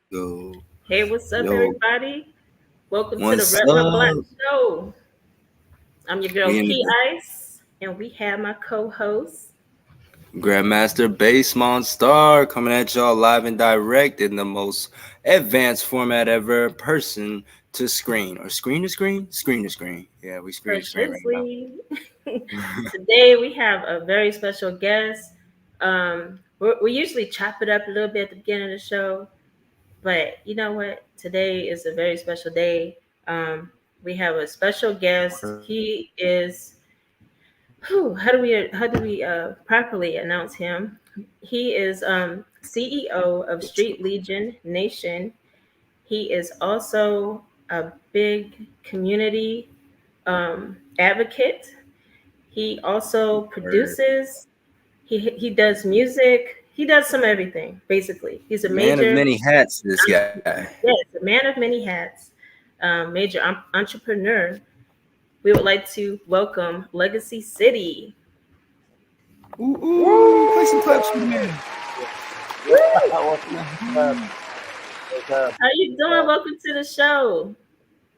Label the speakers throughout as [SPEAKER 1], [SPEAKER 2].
[SPEAKER 1] Yo,
[SPEAKER 2] Hey, what's up,
[SPEAKER 1] yo,
[SPEAKER 2] everybody? Welcome to the
[SPEAKER 1] what's
[SPEAKER 2] Rep My Black
[SPEAKER 1] up?
[SPEAKER 2] Show. I'm your girl,
[SPEAKER 1] We in the
[SPEAKER 2] KeyIce, and we have my co-host.
[SPEAKER 1] Grandmaster Bass Monstar coming at y'all live and direct in the most advanced format ever, person to screen or screen to screen, screen to screen. Yeah, we screen to screen right now.
[SPEAKER 2] Preciously. Today, we have a very special guest. We usually chop it up a little bit at the beginning of the show, but you know what? Today is a very special day. We have a special guest. He is how do we properly announce him? He is CEO of Street Legion Nation. He is also a big community advocate. He also
[SPEAKER 1] Word.
[SPEAKER 2] produces. He does music. He does some everything. Basically, he's a
[SPEAKER 1] Man of
[SPEAKER 2] major
[SPEAKER 1] many hats, this guy.
[SPEAKER 2] yes, a man of many hats, major entrepreneur. We would like to welcome Legacy City.
[SPEAKER 1] Ooh, ooh, play some
[SPEAKER 3] Woo!
[SPEAKER 1] clips for the man.
[SPEAKER 2] Woo!
[SPEAKER 3] What's happening? What's
[SPEAKER 2] How
[SPEAKER 3] happening?
[SPEAKER 2] you doing? Welcome to the show.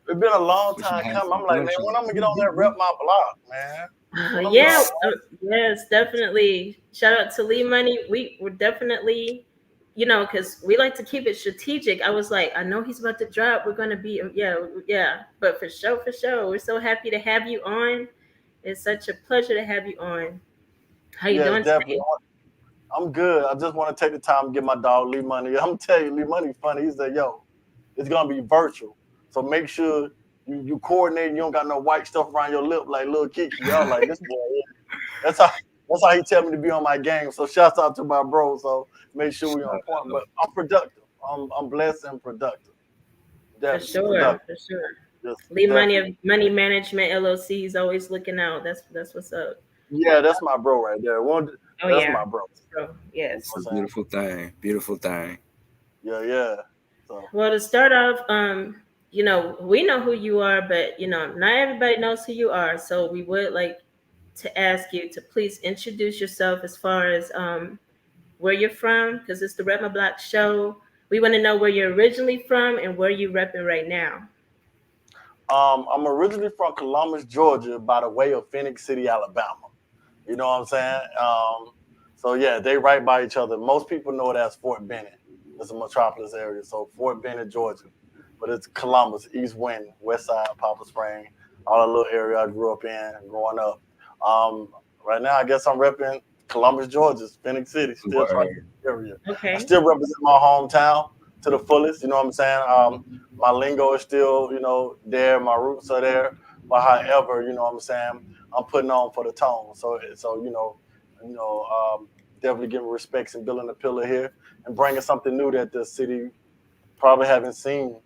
[SPEAKER 3] It's been a long
[SPEAKER 1] Put your
[SPEAKER 3] time
[SPEAKER 1] hands
[SPEAKER 3] coming.
[SPEAKER 1] in
[SPEAKER 3] I'm
[SPEAKER 1] the
[SPEAKER 3] like, man, when I'm
[SPEAKER 1] gunshot.
[SPEAKER 3] gonna get on that rep my block, man? When I'm gonna
[SPEAKER 2] Yeah,
[SPEAKER 3] get on
[SPEAKER 2] yes, definitely. Shout out to Lee Money. We were definitely, because we like to keep it strategic. I was like, I know he's about to drop. We're gonna be, yeah, yeah. But for sure, for sure, we're so happy to have you on. It's such a pleasure to have you on. How you
[SPEAKER 3] yes,
[SPEAKER 2] doing
[SPEAKER 3] definitely.
[SPEAKER 2] today?
[SPEAKER 3] I'm good. I just want to take the time to get my dog Lee Money. I'm telling you, Lee Money's funny. He said, yo, it's gonna be virtual. So make sure you coordinate and you don't got no white stuff around your lip like little Kiki. Y'all like this boy. That's how that's how he tell me to be on my game. So shouts out to my bro. So make sure we on point. But I'm productive. I'm blessed and productive.
[SPEAKER 2] For
[SPEAKER 3] Definitely
[SPEAKER 2] sure,
[SPEAKER 3] productive.
[SPEAKER 2] for sure.
[SPEAKER 3] Just
[SPEAKER 2] Lee Money of
[SPEAKER 3] definitely.
[SPEAKER 2] Money Management LLC is always looking out. That's what's up.
[SPEAKER 3] Yeah, that's my bro right there.
[SPEAKER 2] Oh
[SPEAKER 3] That's
[SPEAKER 2] yeah,
[SPEAKER 3] my bro.
[SPEAKER 2] bro.
[SPEAKER 3] You know
[SPEAKER 2] Yes.
[SPEAKER 1] It's
[SPEAKER 3] what
[SPEAKER 1] a
[SPEAKER 3] I'm saying?
[SPEAKER 1] beautiful thing. Beautiful thing.
[SPEAKER 3] Yeah, yeah. So
[SPEAKER 2] Well, to start off, we know who you are, but not everybody knows who you are. So we would like to ask you to please introduce yourself as far as where you're from, because it's the Rep My Black show. We want to know where you're originally from and where you're repping right now.
[SPEAKER 3] I'm originally from Columbus, Georgia, by the way of Phoenix City, Alabama. You know what I'm saying? So yeah, they right by each other. Most people know it as Fort Benning. It's a metropolis area. So Fort Benning, Georgia. But it's Columbus, East Wind, West Side, Papa Spring, all that little area I grew up in growing up. Um, right now I guess I'm repping Columbus, Georgia, Phoenix City, still trying
[SPEAKER 1] Word.
[SPEAKER 3] to get area. I
[SPEAKER 2] Okay.
[SPEAKER 3] still represent my hometown to the fullest, you know what I'm saying? My lingo is still, there, my roots are there. But however, you know what I'm saying, I'm putting on for the tone. So you know, definitely giving respects and building a pillar here and bringing something new that the city probably haven't seen.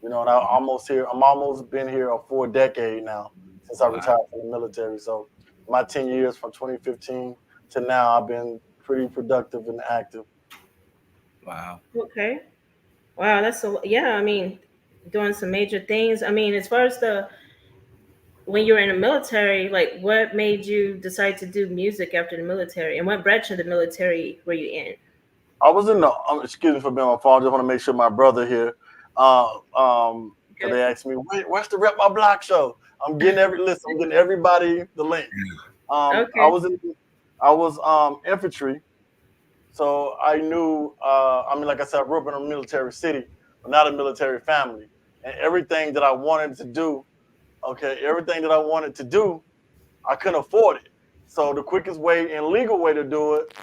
[SPEAKER 3] And I'm almost been here for a decade now since I
[SPEAKER 1] Wow.
[SPEAKER 3] retired from the military. So my 10 years from 2015 to now, I've been pretty productive and active.
[SPEAKER 1] Wow.
[SPEAKER 2] Okay. Wow, that's a yeah. I mean, doing some major things. I mean, as far as the when you were in the military, like what made you decide to do music after the military, and what branch of the military were you in?
[SPEAKER 3] I was in the, excuse me for being on my phone. I just want to make sure my brother here, uh, cause
[SPEAKER 2] Good.
[SPEAKER 3] they asked me, where's the Rep My Block show? I'm getting everybody the link. I
[SPEAKER 2] Okay.
[SPEAKER 3] was in, I was infantry, so I knew. Like I said, I grew up in a military city, but not a military family, and everything that I wanted to do, everything that I wanted to do, I couldn't afford it. So the quickest way and legal way to do it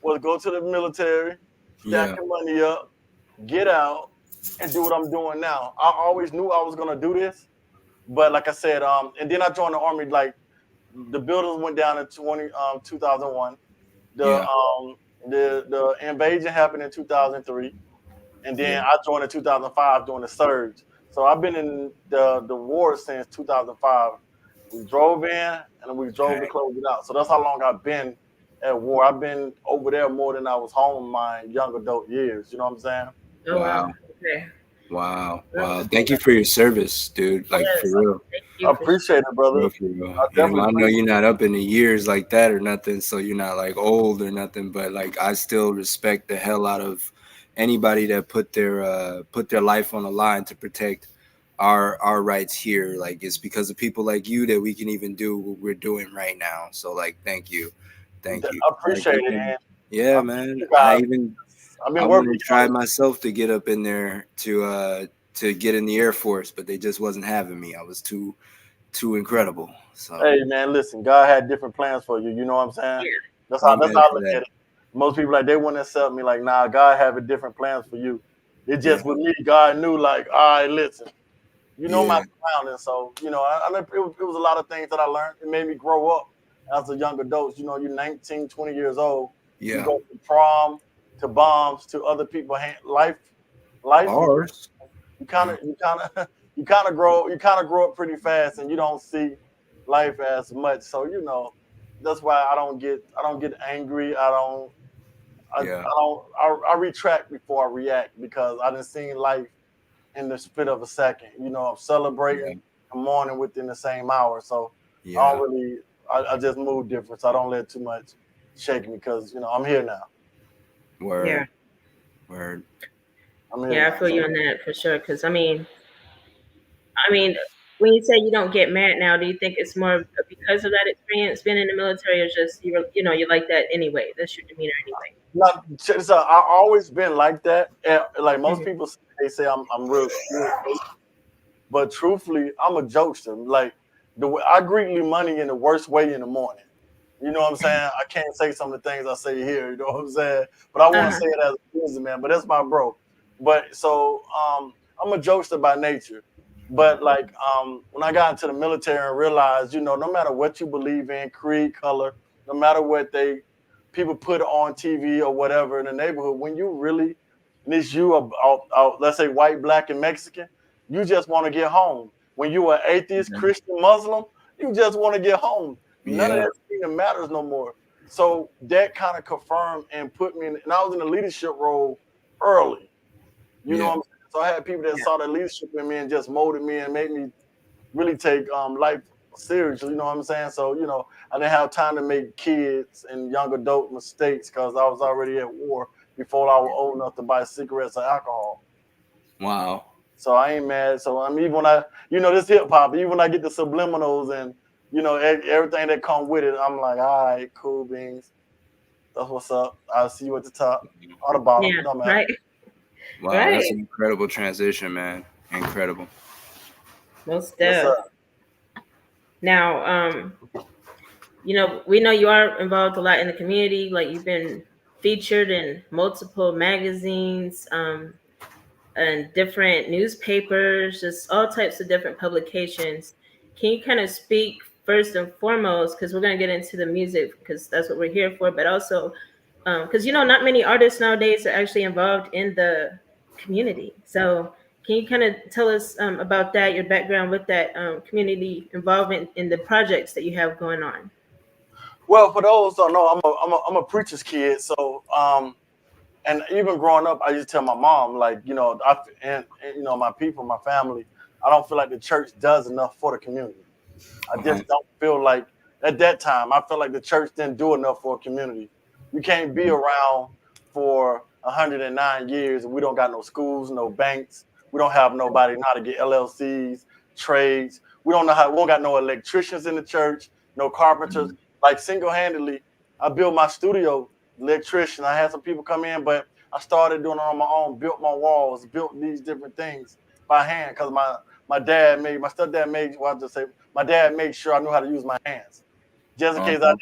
[SPEAKER 3] was go to the military, stack
[SPEAKER 1] Yeah.
[SPEAKER 3] your money up, get out, and do what I'm doing now. I always knew I was gonna do this, but like I said, and then I joined the army. Like the buildings went down in 2001. The
[SPEAKER 1] Yeah.
[SPEAKER 3] um the invasion happened in 2003, and then
[SPEAKER 2] Yeah.
[SPEAKER 3] I joined in 2005 during the surge. So I've been in the war since 2005. We drove in and we drove to
[SPEAKER 1] Okay.
[SPEAKER 3] close it out. So that's how long I've been at war. I've been over there more than I was home in my young adult years. You know what I'm saying?
[SPEAKER 2] Oh wow.
[SPEAKER 1] Wow.
[SPEAKER 2] Okay.
[SPEAKER 1] Wow.
[SPEAKER 2] Well,
[SPEAKER 1] Wow. Thank you for your service, dude. Like for
[SPEAKER 2] yes.
[SPEAKER 1] real.
[SPEAKER 2] Thank
[SPEAKER 3] I
[SPEAKER 2] you for
[SPEAKER 3] appreciate it,
[SPEAKER 1] For
[SPEAKER 3] brother.
[SPEAKER 1] real, for real.
[SPEAKER 3] I definitely
[SPEAKER 1] I know
[SPEAKER 3] appreciate
[SPEAKER 1] you're
[SPEAKER 3] it.
[SPEAKER 1] not up in the years like that or nothing, so you're not like old or nothing, but like I still respect the hell out of anybody that put their life on the line to protect our rights here. Like it's because of people like you that we can even do what we're doing right now. So like, thank you.
[SPEAKER 3] I
[SPEAKER 1] Like
[SPEAKER 3] appreciate it,
[SPEAKER 1] even
[SPEAKER 3] and
[SPEAKER 1] yeah,
[SPEAKER 3] I
[SPEAKER 1] man.
[SPEAKER 3] you guys. I've
[SPEAKER 1] I
[SPEAKER 3] been
[SPEAKER 1] wanted
[SPEAKER 3] working
[SPEAKER 1] to try myself to get up in there to get in the Air Force, but they just wasn't having me. I was too incredible. So
[SPEAKER 3] Hey man, listen, God had different plans for you. You know what I'm saying?
[SPEAKER 2] Yeah.
[SPEAKER 3] That's how
[SPEAKER 1] amen
[SPEAKER 3] I
[SPEAKER 1] to
[SPEAKER 3] look at
[SPEAKER 1] that.
[SPEAKER 3] it. Most people like they wouldn't accept me. Like, nah, God have a different plans for you. It
[SPEAKER 1] Yeah,
[SPEAKER 3] just with me, God knew. Like, all right, listen, you know my
[SPEAKER 1] yeah,
[SPEAKER 3] surroundings, so it was a lot of things that I learned. It made me grow up as a young adult. You know, you're 19, 20 years old. You
[SPEAKER 1] yeah.
[SPEAKER 3] go from prom to bombs to other people. Life,
[SPEAKER 1] Bars.
[SPEAKER 3] you kind of you kind of grow up pretty fast, and you don't see life as much. So that's why I don't get angry.
[SPEAKER 1] Yeah,
[SPEAKER 3] I retract before I react because I done seen life in the split of a second. I'm
[SPEAKER 1] yeah,
[SPEAKER 3] celebrating and mourning within the same hour. So I don't
[SPEAKER 1] yeah.
[SPEAKER 3] really I just move different. So I don't let too much shake me because I'm here now.
[SPEAKER 2] Yeah.
[SPEAKER 1] Word, word.
[SPEAKER 3] I'm here
[SPEAKER 2] Yeah, I
[SPEAKER 3] now.
[SPEAKER 2] feel
[SPEAKER 3] So
[SPEAKER 2] you on that for sure. Because I mean, when you say you don't get mad now, do you think it's more because of that experience being in the military, or just you like that anyway? That's your demeanor anyway.
[SPEAKER 3] not so I always been like that. Like most
[SPEAKER 2] Mhm.
[SPEAKER 3] people say, they say I'm real serious, but truthfully, I'm a jokester. Like the way I greet money in the worst way in the morning. You know what I'm saying? I can't say some of the things I say here. You know what I'm saying? But I
[SPEAKER 2] Uh
[SPEAKER 3] want to
[SPEAKER 2] huh.
[SPEAKER 3] say it as a businessman. But that's my bro. But so I'm a jokester by nature. But like when I got into the military and realized, no matter what you believe in, creed, color, no matter what people put on TV or whatever in the neighborhood, when you really and it's you, let's say white, black, and Mexican, you just want to get home. When you are atheist,
[SPEAKER 1] Mhm.
[SPEAKER 3] Christian, Muslim, you just want to get home. None of
[SPEAKER 1] Yeah,
[SPEAKER 3] that even matters no more. So that kind of confirmed and put me in, and I was in a leadership role early. You know what
[SPEAKER 1] yeah,
[SPEAKER 3] I'm saying? So I had people that
[SPEAKER 2] Yeah.
[SPEAKER 3] saw the leadership in me and just molded me and made me really take life seriously. You know what I'm saying? So I didn't have time to make kids and young adult mistakes because I was already at war before I was old enough to buy cigarettes or alcohol.
[SPEAKER 1] wow.
[SPEAKER 3] So I ain't mad. So I mean, even when this hip hop, even when I get the subliminals and everything that come with it, I'm like, all right, cool beans. That's what's up. I'll see you at the top or the bottom.
[SPEAKER 2] Yeah.
[SPEAKER 3] No matter.
[SPEAKER 2] Right.
[SPEAKER 1] Wow, that's
[SPEAKER 2] Right.
[SPEAKER 1] an incredible transition, man. Incredible.
[SPEAKER 2] Most
[SPEAKER 3] Yes, sir.
[SPEAKER 2] deaf. Now, we know you are involved a lot in the community. Like you've been featured in multiple magazines, and different newspapers, just all types of different publications. Can you kind of speak first and foremost, because we're going to get into the music, because that's what we're here for, but also because not many artists nowadays are actually involved in the community. So can you kind of tell us about that, your background with that community involvement in the projects that you have going on?
[SPEAKER 3] Well, for those who don't know, I'm a preacher's kid. So and even growing up, I used to tell my mom, like, and my people, my family, I don't feel like the church does enough for the community. I
[SPEAKER 1] Uh-huh.
[SPEAKER 3] just don't feel like at that time I felt like the church didn't do enough for a community. You can't be
[SPEAKER 1] Mhm.
[SPEAKER 3] around for 109 years and we don't got no schools, no banks. We don't have nobody know how to get LLCs, trades. We don't got no electricians in the church, no carpenters.
[SPEAKER 1] Mhm.
[SPEAKER 3] Like single handedly, I built my studio electrician. I had some people come in, but I started doing it on my own. Built my walls, built these different things by hand because my stepdad made. Well, I just say my dad made sure I knew how to use my hands, just in case
[SPEAKER 1] Uh-huh.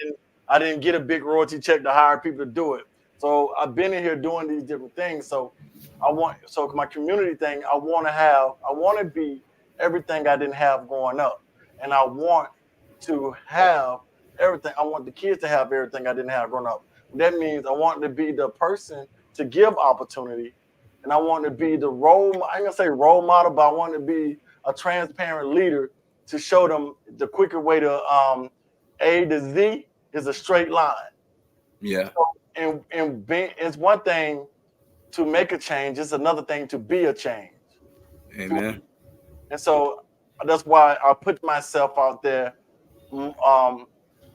[SPEAKER 3] I didn't get a big royalty check to hire people to do it. So I've been in here doing these different things. So my community thing. I want to be everything I didn't have growing up, and I want to have everything. I want the kids to have everything I didn't have growing up. That means I want to be the person to give opportunity, and I want to be the role. I'm gonna say role model, but I want to be a transparent leader to show them the quicker way to A to Z is a straight line.
[SPEAKER 1] Yeah.
[SPEAKER 3] It's one thing to make a change; it's another thing to be a change.
[SPEAKER 1] Amen.
[SPEAKER 3] And so that's why I put myself out there mm, um,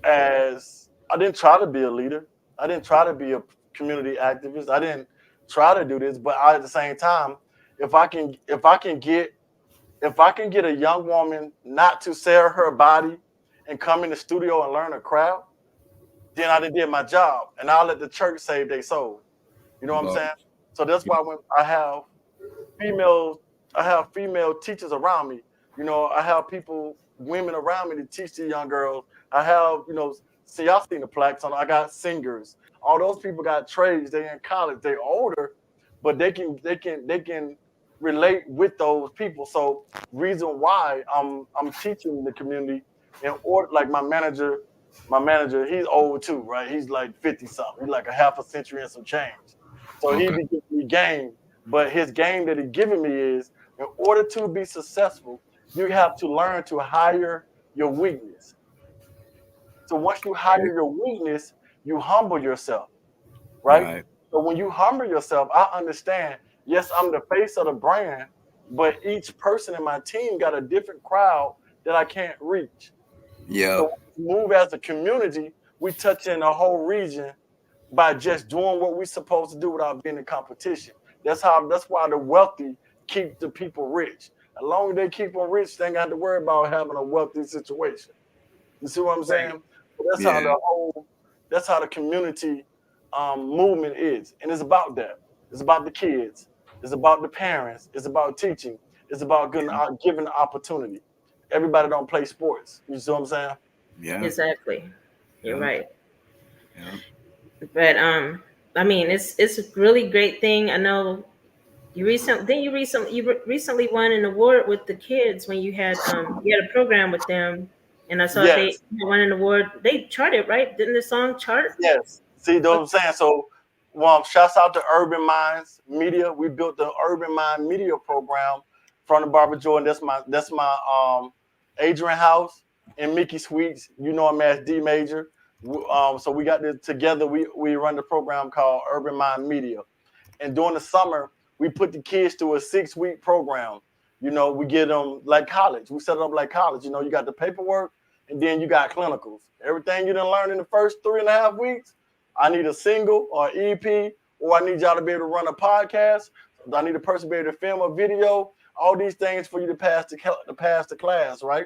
[SPEAKER 3] as I didn't try to be a leader. I didn't try to be a community activist. I didn't try to do this, but at the same time, if I can get a young woman not to sell her body and come in the studio and learn a craft, then I did my job, and I'll let the church save their soul. You know what I'm
[SPEAKER 1] Well,
[SPEAKER 3] saying? So that's why when female, I have female teachers around me. I have women around me to teach the young girls. I have, see, y'all seen the plaques on. I got singers. All those people got trades. They in college. They older, but they can relate with those people. So reason why I'm teaching the community in order, like my manager, he's old too, right? He's like 50 something. He's like a half a century and some change. So he
[SPEAKER 1] okay.
[SPEAKER 3] be giving me game, but his game that he giving me is in order to be successful, you have to learn to hire your weakness. So once you hire your weakness, you humble yourself, right?
[SPEAKER 1] Right.
[SPEAKER 3] So when you humble yourself, I understand, yes, I'm the face of the brand, but each person in my team got a different crowd that I can't reach.
[SPEAKER 1] Yep.
[SPEAKER 3] So when we move as a community, we touch in the whole region by just doing what we're supposed to do without being in competition. That's why the wealthy keep the people rich. As long as they keep them rich, they ain't got to worry about having a wealthy situation. You see what I'm
[SPEAKER 1] Right.
[SPEAKER 3] saying? So
[SPEAKER 1] Yeah.
[SPEAKER 3] that's how the community movement is. And it's about that. It's about the kids. It's about the parents. It's about teaching. It's about giving the opportunity. Everybody don't play sports. You see what I'm saying?
[SPEAKER 1] Yeah.
[SPEAKER 2] Exactly. You're
[SPEAKER 1] Yeah.
[SPEAKER 2] right.
[SPEAKER 1] Yeah.
[SPEAKER 2] But I mean, it's a really great thing. I know you recently won an award with the kids when you had a program with them, and I saw they
[SPEAKER 3] Yes.
[SPEAKER 2] won an award. They charted, right? Didn't the song chart?
[SPEAKER 3] Yes. See, what I'm saying? So, well, shouts out to Urban Minds Media. We built the Urban Mind Media program from the Barbara Jordan. That's my Adrian House and Mickey Sweets. You know him as D Major. So we got this together. We run the program called Urban Mind Media. And during the summer, we put the kids through a 6-week program. We get them like college. We set it up like college. You got the paperwork, and then you got clinicals. Everything you didn't learn in the first 3.5 weeks, I need a single or EP, or I need y'all to be able to run a podcast. I need a person to be able to film a video. All these things for you to pass the class, right?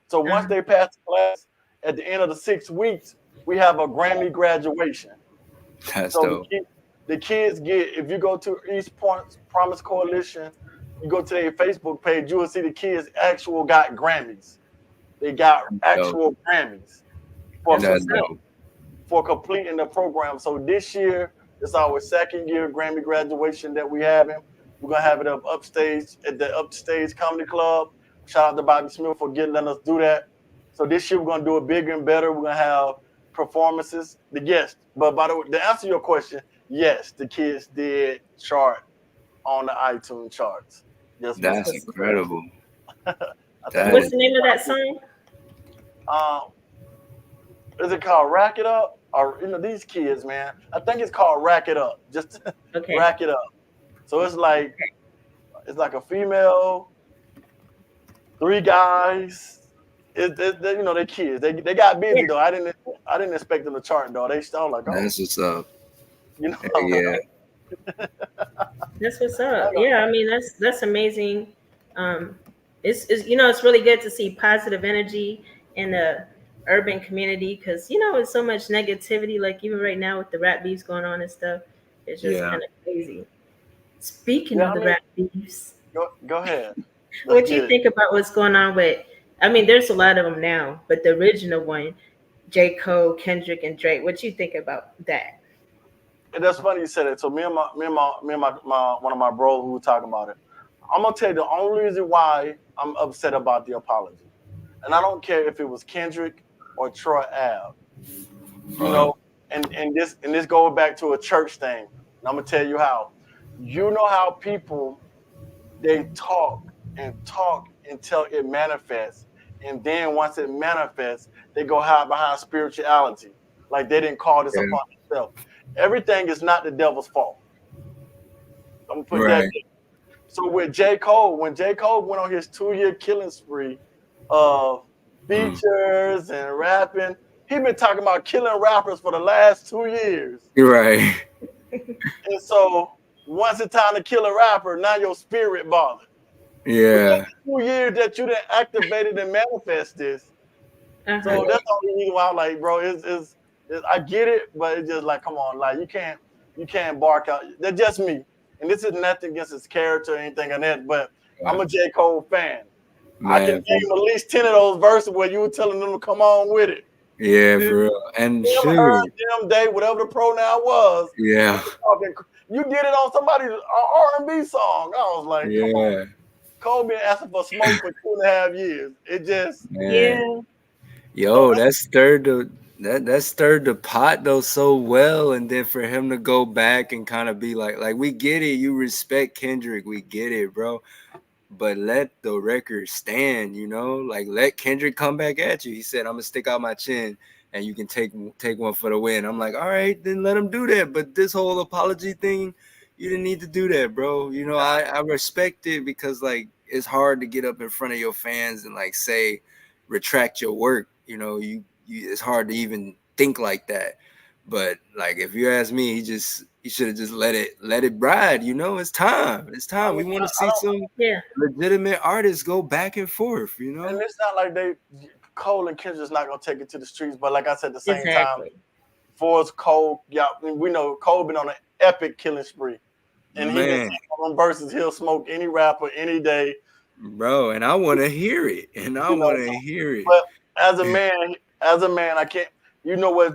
[SPEAKER 3] So once
[SPEAKER 2] Uh-huh.
[SPEAKER 3] they pass the class, at the end of the 6 weeks, we have a Grammy graduation.
[SPEAKER 1] That's
[SPEAKER 3] So the
[SPEAKER 1] dope.
[SPEAKER 3] kids, the kids get, if you go to East Point Promise Coalition, you go to their Facebook page, you will see the kids actual got Grammys. They got
[SPEAKER 1] Dope.
[SPEAKER 3] actual Grammys for
[SPEAKER 2] That's
[SPEAKER 1] That's
[SPEAKER 2] what's up.
[SPEAKER 3] complete
[SPEAKER 1] dope.
[SPEAKER 3] for completing the program. So this year it's our second year Grammy graduation that we having. We're gonna have it upstage at the Upstage Comedy Club. Shout out to Bobby Smith for letting us do that. So this year we're gonna do it bigger and better. We're gonna have performances. But by the way, to answer your question, yes, the kids did chart on the iTunes charts. Yes,
[SPEAKER 2] That's
[SPEAKER 3] ma'am.
[SPEAKER 1] That's
[SPEAKER 2] what's up.
[SPEAKER 1] incredible.
[SPEAKER 3] I think
[SPEAKER 1] That
[SPEAKER 3] it was
[SPEAKER 2] What's
[SPEAKER 1] is.
[SPEAKER 2] the name of that song?
[SPEAKER 3] uh, is it called Rack It Up? Or these kids, man. I think it's called Rack It Up. Just
[SPEAKER 2] Okay.
[SPEAKER 3] rack it up. So it's like a female, three guys. They kids. They got
[SPEAKER 2] Yeah.
[SPEAKER 3] busy though. I didn't expect them to chart though. They still like, oh,
[SPEAKER 1] That's what's up.
[SPEAKER 3] I'm like,
[SPEAKER 1] Yeah.
[SPEAKER 3] oh,
[SPEAKER 2] That's what's up.
[SPEAKER 3] I know.
[SPEAKER 2] Yeah, I mean that's amazing. Um, it's really good to see positive energy in the urban community because it's so much negativity. Like even right now with the rap beefs going on and stuff, it's just
[SPEAKER 1] Yeah.
[SPEAKER 2] kind of crazy. Speaking
[SPEAKER 3] Yeah,
[SPEAKER 2] of
[SPEAKER 3] I
[SPEAKER 2] the
[SPEAKER 3] mean,
[SPEAKER 2] rap beefs,
[SPEAKER 3] go ahead. Let's
[SPEAKER 2] what
[SPEAKER 3] get
[SPEAKER 2] you
[SPEAKER 3] it.
[SPEAKER 2] think about what's going on with? I mean, there's a lot of them now, but the original one, J. Cole, Kendrick, and Drake. What you think about that?
[SPEAKER 3] And that's funny you said it. So me and my one of my bros who were talking about it. I'm gonna tell you the only reason why I'm upset about the apology, and I don't care if it was Kendrick or Troy Ave. you
[SPEAKER 1] Uh,
[SPEAKER 3] know, and this goes back to a church thing. And I'm gonna tell you how. You know how people they talk until it manifests, and then once it manifests, they go hide behind spirituality, like they didn't call this
[SPEAKER 1] yeah.
[SPEAKER 3] upon themselves. Everything is not the devil's fault. I'm gonna put that.
[SPEAKER 1] Right.
[SPEAKER 3] So with J. Cole, when J. Cole went on his 2-year killing spree of
[SPEAKER 1] Mm.
[SPEAKER 3] features and rapping, he been talking about killing rappers for the last 2 years.
[SPEAKER 1] You're right.
[SPEAKER 3] And so Once it's time to kill a rapper, now your spirit bothered. But
[SPEAKER 1] Yeah,
[SPEAKER 3] that's 2 years that you done activated and manifest this.
[SPEAKER 2] Uh-huh.
[SPEAKER 3] So that's the only reason why I'm like, bro, I get it, but it's just like, come on, like you can't bark out. That's just me. And this is nothing against his character or anything on that, but I'm
[SPEAKER 1] yeah.
[SPEAKER 3] a J. Cole fan. I can
[SPEAKER 1] Man.
[SPEAKER 3] name at least 10 of those verses where you were telling them to come on with it.
[SPEAKER 1] Yeah,
[SPEAKER 2] Mm.
[SPEAKER 1] for real. And
[SPEAKER 3] Him, her,
[SPEAKER 1] shoot,
[SPEAKER 3] them, they, whatever the pronoun was,
[SPEAKER 1] yeah,
[SPEAKER 3] he was talking. You did it on somebody's R&B song. I was like, come on.
[SPEAKER 1] yeah,
[SPEAKER 3] Cole been asking for smoke for 2.5 years. It just,
[SPEAKER 1] man.
[SPEAKER 2] Yeah.
[SPEAKER 3] so
[SPEAKER 1] Yo, that stirred the pot though so well, and then for him to go back and kind of be like we get it, you respect Kendrick, we get it, bro. But let the record stand, like let Kendrick come back at you. He said, I'm gonna stick out my chin and you can take one for the win. I'm like, all right, then let him do that. But this whole apology thing, you didn't need to do that, bro. I respect it because like it's hard to get up in front of your fans and like say retract your work. You it's hard to even think like that. But like if you ask me, he should have just let it ride. It's time. It's
[SPEAKER 3] I
[SPEAKER 1] time.
[SPEAKER 3] mean,
[SPEAKER 1] We want to
[SPEAKER 3] I
[SPEAKER 1] see
[SPEAKER 3] don't,
[SPEAKER 1] some
[SPEAKER 2] Yeah.
[SPEAKER 1] legitimate artists go back and forth.
[SPEAKER 3] and it's not like Cole and Kendrick's not gonna take it to the streets, but like I said, at the same time,
[SPEAKER 2] Exactly.
[SPEAKER 3] for us, Cole, yeah, we know Cole been on an epic killing spree, and he been
[SPEAKER 1] Man,
[SPEAKER 3] saying on verses he'll smoke any rapper any day,
[SPEAKER 1] bro, and I want to hear it. And I
[SPEAKER 3] you know.
[SPEAKER 1] want to hear it.
[SPEAKER 3] But as a man, I can't. You know where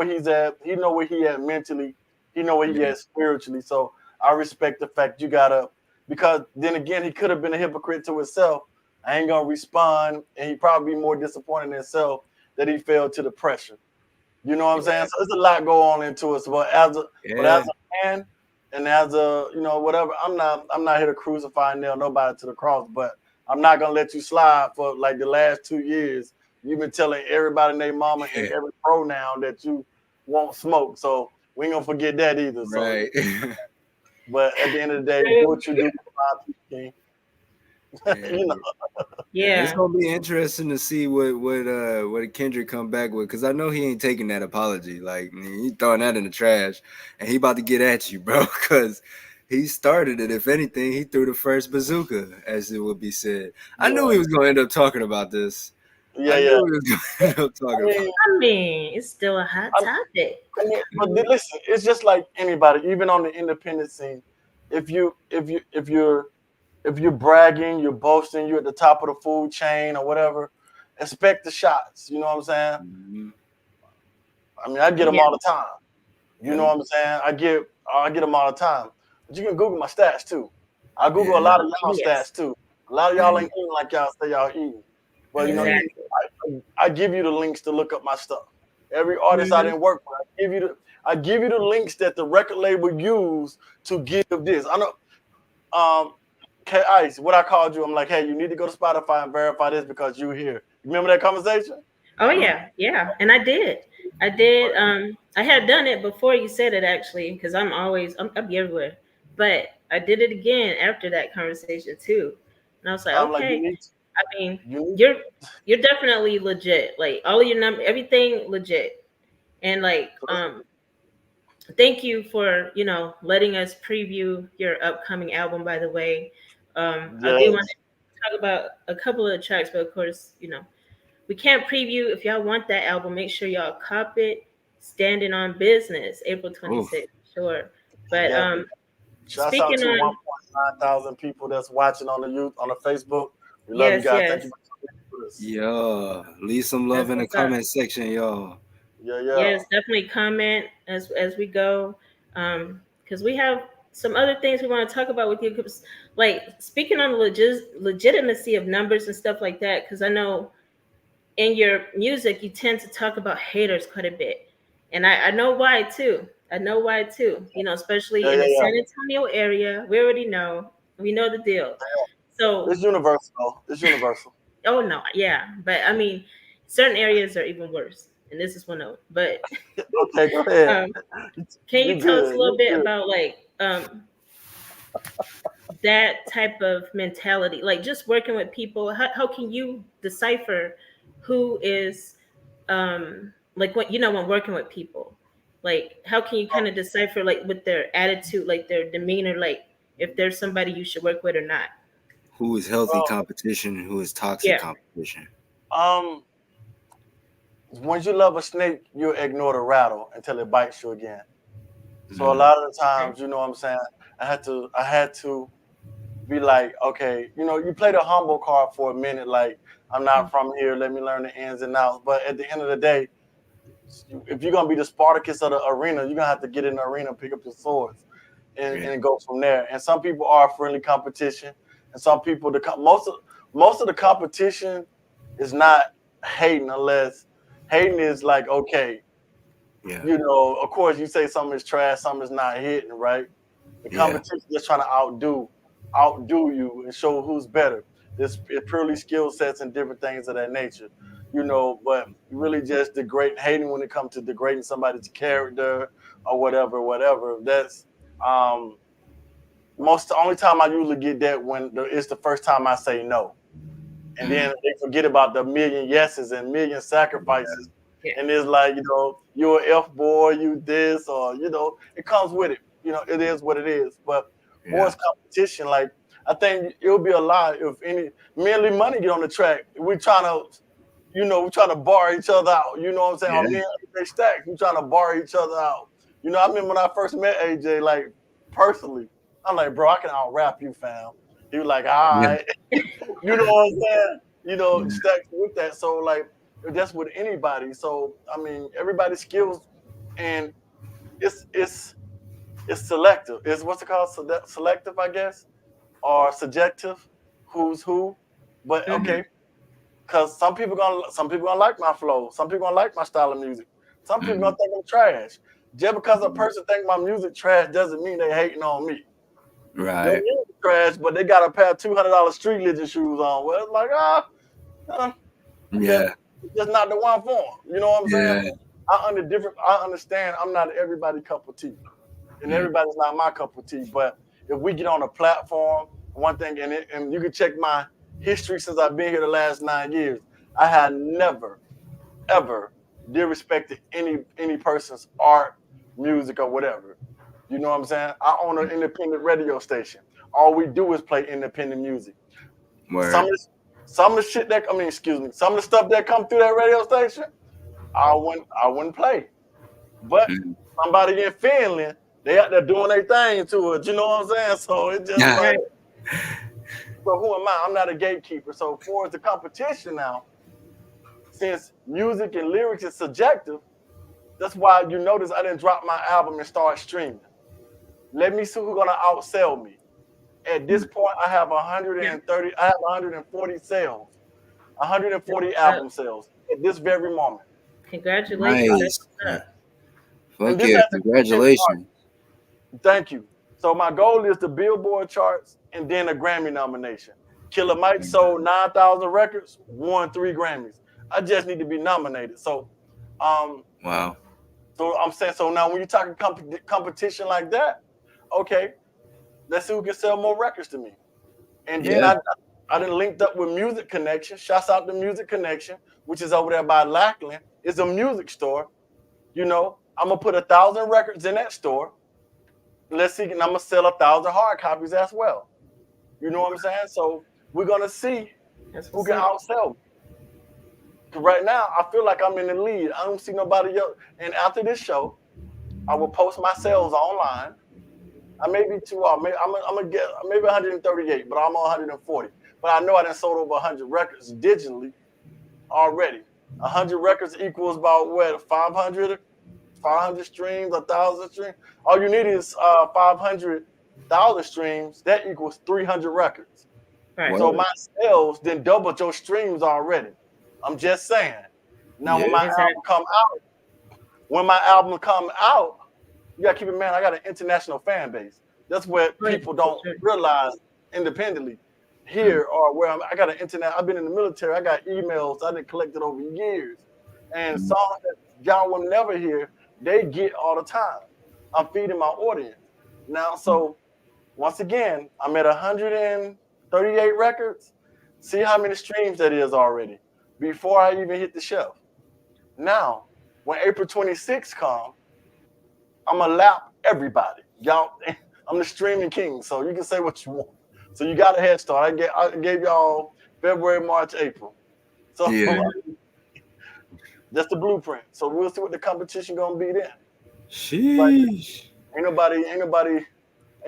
[SPEAKER 3] he's at. You know where he at mentally. You know where he
[SPEAKER 1] Yeah,
[SPEAKER 3] at spiritually. So I respect the fact you gotta. Because then again, he could have been a hypocrite to himself. I ain't gonna respond, and he probably be more disappointed in himself that he fell to the pressure. You know what I'm saying? So there's a lot go on into it. So, but as
[SPEAKER 1] yeah,
[SPEAKER 3] a man and as a whatever, I'm not here to crucify and nail nobody to the cross, but I'm not gonna let you slide for like the last 2 years. You've been telling everybody and their mama and
[SPEAKER 1] yeah,
[SPEAKER 3] every pronoun that you won't smoke. So we ain't gonna forget that either. So
[SPEAKER 1] right.
[SPEAKER 3] but at the end of the day, do
[SPEAKER 2] True.
[SPEAKER 3] what you do for five people, King.
[SPEAKER 1] Yeah.
[SPEAKER 3] you know.
[SPEAKER 1] And it's
[SPEAKER 2] Yeah.
[SPEAKER 1] gonna be interesting to see what Kendrick come back with, because I know he ain't taking that apology. Like he throwing that in the trash, and he about to get at you, bro. Because he started it. If anything, he threw the first bazooka, as it would be said. I knew
[SPEAKER 3] Yeah.
[SPEAKER 1] he was gonna end up talking about this. I
[SPEAKER 3] Yeah,
[SPEAKER 1] knew
[SPEAKER 3] yeah.
[SPEAKER 1] he was gonna end up
[SPEAKER 3] I
[SPEAKER 1] talking about.
[SPEAKER 3] mean,
[SPEAKER 2] I mean, it's still a hot
[SPEAKER 3] I,
[SPEAKER 2] topic.
[SPEAKER 3] but listen, it's just like anybody, even on the independent scene. If you're bragging, you're boasting, you're at the top of the food chain or whatever, expect the shots. You know what I'm saying?
[SPEAKER 1] Mhm.
[SPEAKER 3] I mean, I get them
[SPEAKER 2] Yeah.
[SPEAKER 3] all the time. You know
[SPEAKER 1] Yep.
[SPEAKER 3] what I'm saying? I get them all the time. But you can Google my stats too. I Google a
[SPEAKER 1] Yeah.
[SPEAKER 3] lot of y'all
[SPEAKER 2] Yes.
[SPEAKER 3] stats too. A lot of y'all
[SPEAKER 1] Hey,
[SPEAKER 3] ain't eating like y'all say y'all eating. But
[SPEAKER 1] hey.
[SPEAKER 2] Exactly.
[SPEAKER 3] I give you the links to look up my stuff. Every artist I
[SPEAKER 2] Hmm.
[SPEAKER 3] didn't work with, I give you the links that the record label used to give this. I know KeyIce, what I called you, I'm like, hey, you need to go to Spotify and verify this because you here. Remember that conversation?
[SPEAKER 2] Oh yeah, yeah. And I did. I did. I had done it before you said it actually, because I'll be everywhere. But I did it again after that conversation too. And I was like,
[SPEAKER 3] I'm like, you
[SPEAKER 2] okay.
[SPEAKER 3] need to,
[SPEAKER 2] I mean,
[SPEAKER 3] you need
[SPEAKER 2] you're definitely legit. Like all of your number, everything legit. And like, thank you for letting us preview your upcoming album. By the way, I do want
[SPEAKER 3] yes,
[SPEAKER 2] to talk about a couple of tracks, but of course, we can't preview. If y'all want that album, make sure y'all cop it. Standing on Business, April
[SPEAKER 1] Oof.
[SPEAKER 2] 26th. Sure. But
[SPEAKER 3] definitely. Shouts out
[SPEAKER 2] speaking
[SPEAKER 3] to
[SPEAKER 2] on
[SPEAKER 3] 1.9 thousand people that's watching on the youth on the Facebook. We love you
[SPEAKER 2] yes,
[SPEAKER 3] guys. Thank
[SPEAKER 2] yes,
[SPEAKER 3] you for coming with us.
[SPEAKER 1] Yeah. Leave some love
[SPEAKER 2] that's
[SPEAKER 1] in the
[SPEAKER 2] what's up.
[SPEAKER 1] comment section, y'all.
[SPEAKER 3] Yeah, yeah.
[SPEAKER 2] Yes, definitely comment as we go, because we have some other things we want to talk about with you. 'Cause, like speaking on the legitimacy of numbers and stuff like that, because I know in your music you tend to talk about haters quite a bit, and I know why too. I know why too. Especially
[SPEAKER 3] Yeah,
[SPEAKER 2] in
[SPEAKER 3] yeah,
[SPEAKER 2] the
[SPEAKER 3] yeah.
[SPEAKER 2] San Antonio area, we already know. We know the deal. So,
[SPEAKER 3] It's universal. Though. It's universal.
[SPEAKER 2] oh no, yeah, but I mean, certain areas are even worse, and this is one of them. But
[SPEAKER 3] Okay, go ahead.
[SPEAKER 2] um, can
[SPEAKER 3] You
[SPEAKER 2] you tell us a
[SPEAKER 3] good.
[SPEAKER 2] little
[SPEAKER 3] You
[SPEAKER 2] bit
[SPEAKER 3] good.
[SPEAKER 2] about like that type of mentality, like just working with people? How can you decipher who is like when working with people? Like, how can you kind of decipher like with their attitude, like their demeanor, like if there's somebody you should work with or not?
[SPEAKER 1] Who is healthy
[SPEAKER 3] Well,
[SPEAKER 1] competition and who is toxic
[SPEAKER 2] Yeah.
[SPEAKER 1] competition?
[SPEAKER 3] um, when you love a snake, you'll ignore the rattle until it bites you again. So a
[SPEAKER 1] Mm,
[SPEAKER 3] lot of the
[SPEAKER 2] Okay.
[SPEAKER 3] times, you know what I'm saying, I had to be like, okay, you play the humble card for a minute, like I'm not from here, let me learn the ins and outs. But at the end of the day, if you're gonna be the Spartacus of the arena, you're gonna have to get in the arena, pick up your swords,
[SPEAKER 1] yeah,
[SPEAKER 3] and go from there. And some people are friendly competition, and some people most of the competition is not hating, unless hating is like, okay,
[SPEAKER 1] yeah,
[SPEAKER 3] of course you say something is trash, something is not hitting, right? The
[SPEAKER 1] yeah,
[SPEAKER 3] competition is just trying to outdo you and show who's better. It's purely skill sets and different things of that nature, but really just hating when it comes to degrading somebody's character or whatever. That's um the only time I usually get that it's the first time I say no. And
[SPEAKER 1] mm,
[SPEAKER 3] then they forget about the million yeses and million sacrifices.
[SPEAKER 2] Yeah.
[SPEAKER 3] And it's like, you're an F boy, you this, or, it comes with it. It is what it is. But for
[SPEAKER 1] yeah,
[SPEAKER 3] its competition, like, I think it would be a lie if any merely money get on the track. We're trying to bar each other out. You know what I'm saying? Or
[SPEAKER 1] yeah,
[SPEAKER 3] me and AJ Stacks, we're trying to bar each other out. I remember when I first met AJ, like, personally, I'm like, bro, I can out rap you, fam. He was like, all
[SPEAKER 1] yeah,
[SPEAKER 3] right. You know what I'm saying?
[SPEAKER 1] yeah,
[SPEAKER 3] Stacks with that. So like that's with anybody. So I mean, everybody's skills, and it's selective. It's what's it called? Selective, I guess, or subjective. Who's who? But
[SPEAKER 2] Mm-hmm.
[SPEAKER 3] okay, because some people gonna like my flow. Some people gonna like my style of music. Some people
[SPEAKER 1] mm,
[SPEAKER 3] gonna think I'm trash. Just because a
[SPEAKER 1] mm,
[SPEAKER 3] person think my music trash doesn't mean they hating on me. Your
[SPEAKER 1] right,
[SPEAKER 3] music trash, but they got a pair of $200 StreetLigion shoes on. Well, it's like uh, just
[SPEAKER 1] yeah,
[SPEAKER 3] just not the one for 'em. You know what I'm saying?
[SPEAKER 1] yeah,
[SPEAKER 3] I understand. I'm not everybody cup of tea, and
[SPEAKER 1] mm,
[SPEAKER 3] everybody's not my cup of tea. But if we get on a platform, one thing, and you can check my history since I've been here the last 9 years, I had never ever disrespected any person's art, music, or whatever. You know what I'm saying? I own an independent radio station. All we do is play independent music. Some
[SPEAKER 1] word,
[SPEAKER 3] of the, some of the shit that I mean, excuse me, some of the stuff that come through that radio station, I wouldn't play. But
[SPEAKER 1] mm,
[SPEAKER 3] somebody in Finland, they out there doing their thing to it. You know what I'm saying? So it's just
[SPEAKER 1] yeah,
[SPEAKER 3] like,
[SPEAKER 2] Right.
[SPEAKER 3] so who am I? I'm not a gatekeeper. So for the competition now, since music and lyrics is subjective, that's why you notice I didn't drop my album and start streaming. Let me see who's gonna outsell me. At this
[SPEAKER 1] mm,
[SPEAKER 3] point, I have
[SPEAKER 2] Yeah.
[SPEAKER 3] 130, I have 140 sales, 140
[SPEAKER 2] Uh,
[SPEAKER 3] album sales at this very moment.
[SPEAKER 2] Congratulations. That's
[SPEAKER 1] nice,
[SPEAKER 2] what's up.
[SPEAKER 3] And
[SPEAKER 1] fuck
[SPEAKER 3] this
[SPEAKER 1] yeah,
[SPEAKER 3] hasn't even started.
[SPEAKER 1] congratulations,
[SPEAKER 3] Thank you. So my goal is the Billboard charts and then a Grammy nomination. Killer Mike sold 9,000 records, won 3 Grammys. I just need to be nominated. Um,
[SPEAKER 1] wow,
[SPEAKER 3] so I'm saying, so now when you're talking competition like that, okay, let's see who can sell more records to me. And then
[SPEAKER 1] yeah,
[SPEAKER 3] I done linked up with Music Connection. Shouts out to Music Connection, which is over there by Lackland. It's a music store. I'm gonna put 1,000 records in that store. Let's see, and I'm gonna sell 1,000 hard copies as well. You know what I'm saying? So we're gonna see
[SPEAKER 2] That's
[SPEAKER 3] who
[SPEAKER 2] what's
[SPEAKER 3] can
[SPEAKER 2] up.
[SPEAKER 3] outsell me. 'Cause right now, I feel like I'm in the lead. I don't see nobody else. And after this show, I will post my sales online. I may be too off. I'm gonna get maybe 138, but I'm on 140. But I know I done sold over 100 records digitally already. 100 records equals about what 500 streams, 1,000 streams. All you need is 500,000 streams. That equals 300 records.
[SPEAKER 2] Right.
[SPEAKER 3] So
[SPEAKER 1] word,
[SPEAKER 3] my sales then doubled your streams already. I'm just saying. Now
[SPEAKER 1] yeah,
[SPEAKER 2] Exactly.
[SPEAKER 3] when my album come out, you gotta keep in mind I got an international fan base. That's what
[SPEAKER 2] Right.
[SPEAKER 3] people
[SPEAKER 2] For
[SPEAKER 3] don't
[SPEAKER 2] sure.
[SPEAKER 3] realize independently.
[SPEAKER 1] mm,
[SPEAKER 3] Here or where I got an internet. I've been in the military. I got emails I didn't collected over years, and
[SPEAKER 1] mm,
[SPEAKER 3] songs that y'all will never hear, they get all the time. I'm feeding my audience now. So once again, I'm at 138 records. See how many streams that is already before I even hit the shelf. Now, when April 26th comes, I'm gonna lap everybody. Y'all, I'm the streaming king, so you can say what you want. So you got a head start. I gave y'all February, March, April. So
[SPEAKER 1] Yeah.
[SPEAKER 3] that's the blueprint. So we'll see what the competition gonna be then. But
[SPEAKER 1] Sheesh.
[SPEAKER 3] ain't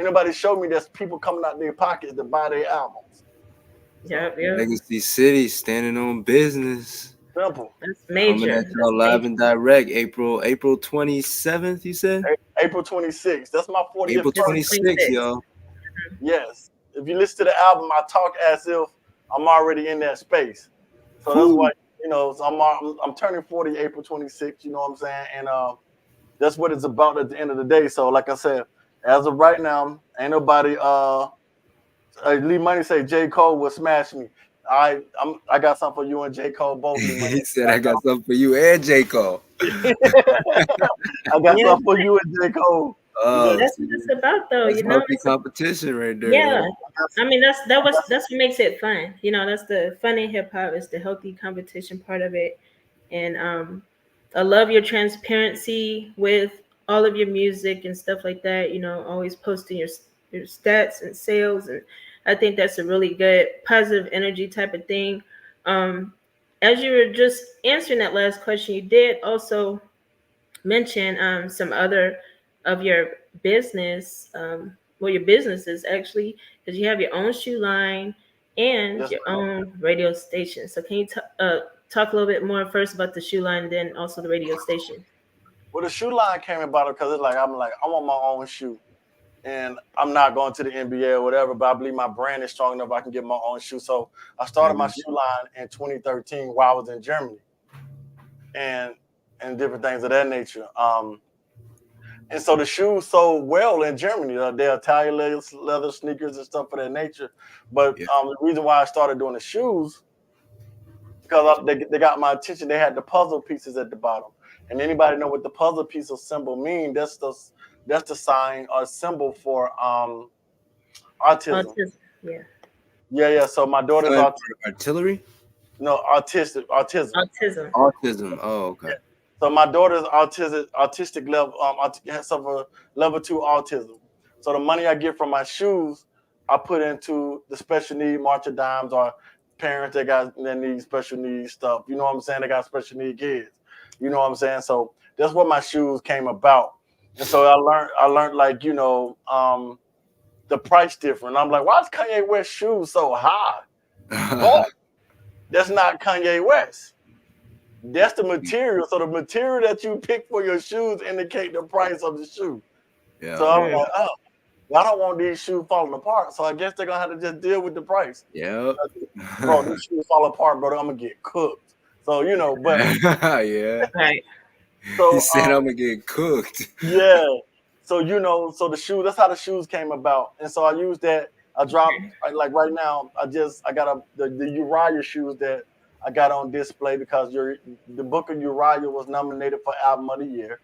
[SPEAKER 3] nobody showed me there's people coming out their pockets to buy their albums. So
[SPEAKER 2] Yep, yep.
[SPEAKER 1] Legacy City standing on business.
[SPEAKER 3] simple.
[SPEAKER 2] That's
[SPEAKER 1] Coming
[SPEAKER 2] major.
[SPEAKER 1] at
[SPEAKER 2] That's
[SPEAKER 1] y'all live
[SPEAKER 2] major.
[SPEAKER 1] and direct April 27th, you said?
[SPEAKER 3] April 26th. That's my 40th
[SPEAKER 1] April
[SPEAKER 2] This is
[SPEAKER 3] birthday.
[SPEAKER 1] 26th,
[SPEAKER 2] 26.
[SPEAKER 1] y'all.
[SPEAKER 3] Yes. If you listen to the album, I talk as if I'm already in that space. So that's why,
[SPEAKER 1] Whew.
[SPEAKER 3] so I'm turning 40 April 26th, you know what I'm saying? And that's what it's about at the end of the day. So like I said, as of right now, ain't nobody Lee Money say J. Cole will smash me. I got something for you and J. Cole both, Lee Money.
[SPEAKER 1] He said, I got something for you and J. Cole.
[SPEAKER 3] I got
[SPEAKER 2] Yeah,
[SPEAKER 3] something for you and J. Cole. You know,
[SPEAKER 1] Oh,
[SPEAKER 2] that's
[SPEAKER 1] see,
[SPEAKER 2] what it's about, though.
[SPEAKER 1] that's
[SPEAKER 2] You know,
[SPEAKER 1] healthy competition right there,
[SPEAKER 2] yeah.
[SPEAKER 1] yo.
[SPEAKER 2] I mean,
[SPEAKER 3] I got
[SPEAKER 2] that's what makes it fun. You know, that's the fun in hip hop is the healthy competition part of it. And I love your transparency with all of your music and stuff like that. You know, always posting your stats and sales, and I think that's a really good positive energy type of thing. Um, as you were just answering that last question, you did also mention some other of your business, well, your businesses actually, because you have your own shoe line and
[SPEAKER 3] yes,
[SPEAKER 2] your own radio station. So can you talk a little bit more first about the shoe line, then also the radio station?
[SPEAKER 3] well, the shoe line came about because it's like I'm like I want my own shoe, and I'm not going to the NBA or whatever. But I believe my brand is strong enough I can get my own shoe. So I started my
[SPEAKER 1] Mhm.
[SPEAKER 3] shoe line in 2013 while I was in Germany, and different things of that nature. And so the shoes sold well in Germany. They're Italian leather sneakers and stuff of that nature. But
[SPEAKER 1] Yeah.
[SPEAKER 3] the reason why I started doing the shoes because they got my attention. They had the puzzle pieces at the bottom, and anybody know what the puzzle piece or symbol mean? That's the sign or symbol for autism.
[SPEAKER 2] Autism. Yeah.
[SPEAKER 3] Yeah, yeah. So my daughter's
[SPEAKER 1] Sign for artillery?
[SPEAKER 3] no autism.
[SPEAKER 2] Autism.
[SPEAKER 1] Autism. Oh, okay.
[SPEAKER 3] So my daughter's autistic level has suffer level 2 autism. So the money I get from my shoes, I put into the special need march of dimes or parents that need special needs stuff. You know what I'm saying? They got special need kids. You know what I'm saying? So that's what my shoes came about. And so I learned like, the price difference. I'm like, why is Kanye West shoes so high? But that's not Kanye West. That's the material. So the material that you pick for your shoes indicate the price of the shoe. So
[SPEAKER 1] Yeah.
[SPEAKER 3] I'm
[SPEAKER 2] Mm.
[SPEAKER 3] like, oh, I don't want these shoes falling apart. So I guess they're gonna have to just deal with the price.
[SPEAKER 1] Yep.
[SPEAKER 3] Bro, these shoes fall apart, bro. I'm gonna get cooked. So but
[SPEAKER 1] Yeah.
[SPEAKER 2] Right.
[SPEAKER 1] He
[SPEAKER 3] so
[SPEAKER 1] said I'm gonna get cooked.
[SPEAKER 3] yeah. So so the shoe, that's how the shoes came about. And so I used that. I dropped like right now, I got the Uriah shoes that I got on display because the book of Uriah was nominated for album of the year.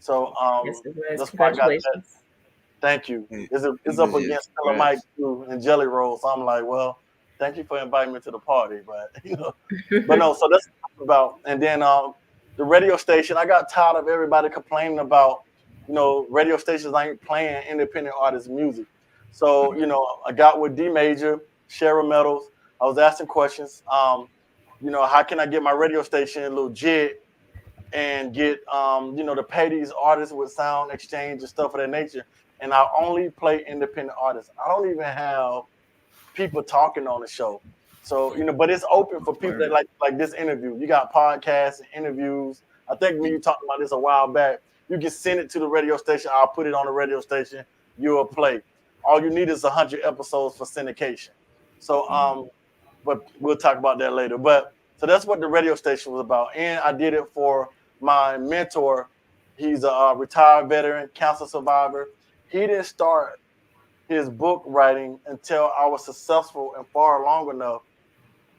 [SPEAKER 3] So
[SPEAKER 2] Yes, it was.
[SPEAKER 3] that's why I got that.
[SPEAKER 2] Congratulations.
[SPEAKER 3] Thank you.
[SPEAKER 1] Hey,
[SPEAKER 3] It's up
[SPEAKER 1] yeah,
[SPEAKER 3] against Killer Mike
[SPEAKER 1] congrats.
[SPEAKER 3] too and Jelly Roll. So I'm like, well, thank you for inviting me to the party. But but no, so that's about. And then the radio station, I got tired of everybody complaining about, radio stations ain't playing independent artist music. So, I got with D Major, Cheryl Meadows. I was asking questions. How can I get my radio station legit and get to pay these artists with sound exchange and stuff of that nature. And I only play independent artists. I don't even have people talking on the show. So, but it's open for people that
[SPEAKER 1] Word.
[SPEAKER 3] like this interview. You got podcasts and interviews. I think me you talked about this a while back. You can send it to the radio station. I'll put it on the radio station. You'll play. All you need is 100 episodes for syndication. So but we'll talk about that later. But so that's what the radio station was about. And I did it for my mentor. He's a retired veteran, cancer survivor. He didn't start his book writing until I was successful and far long enough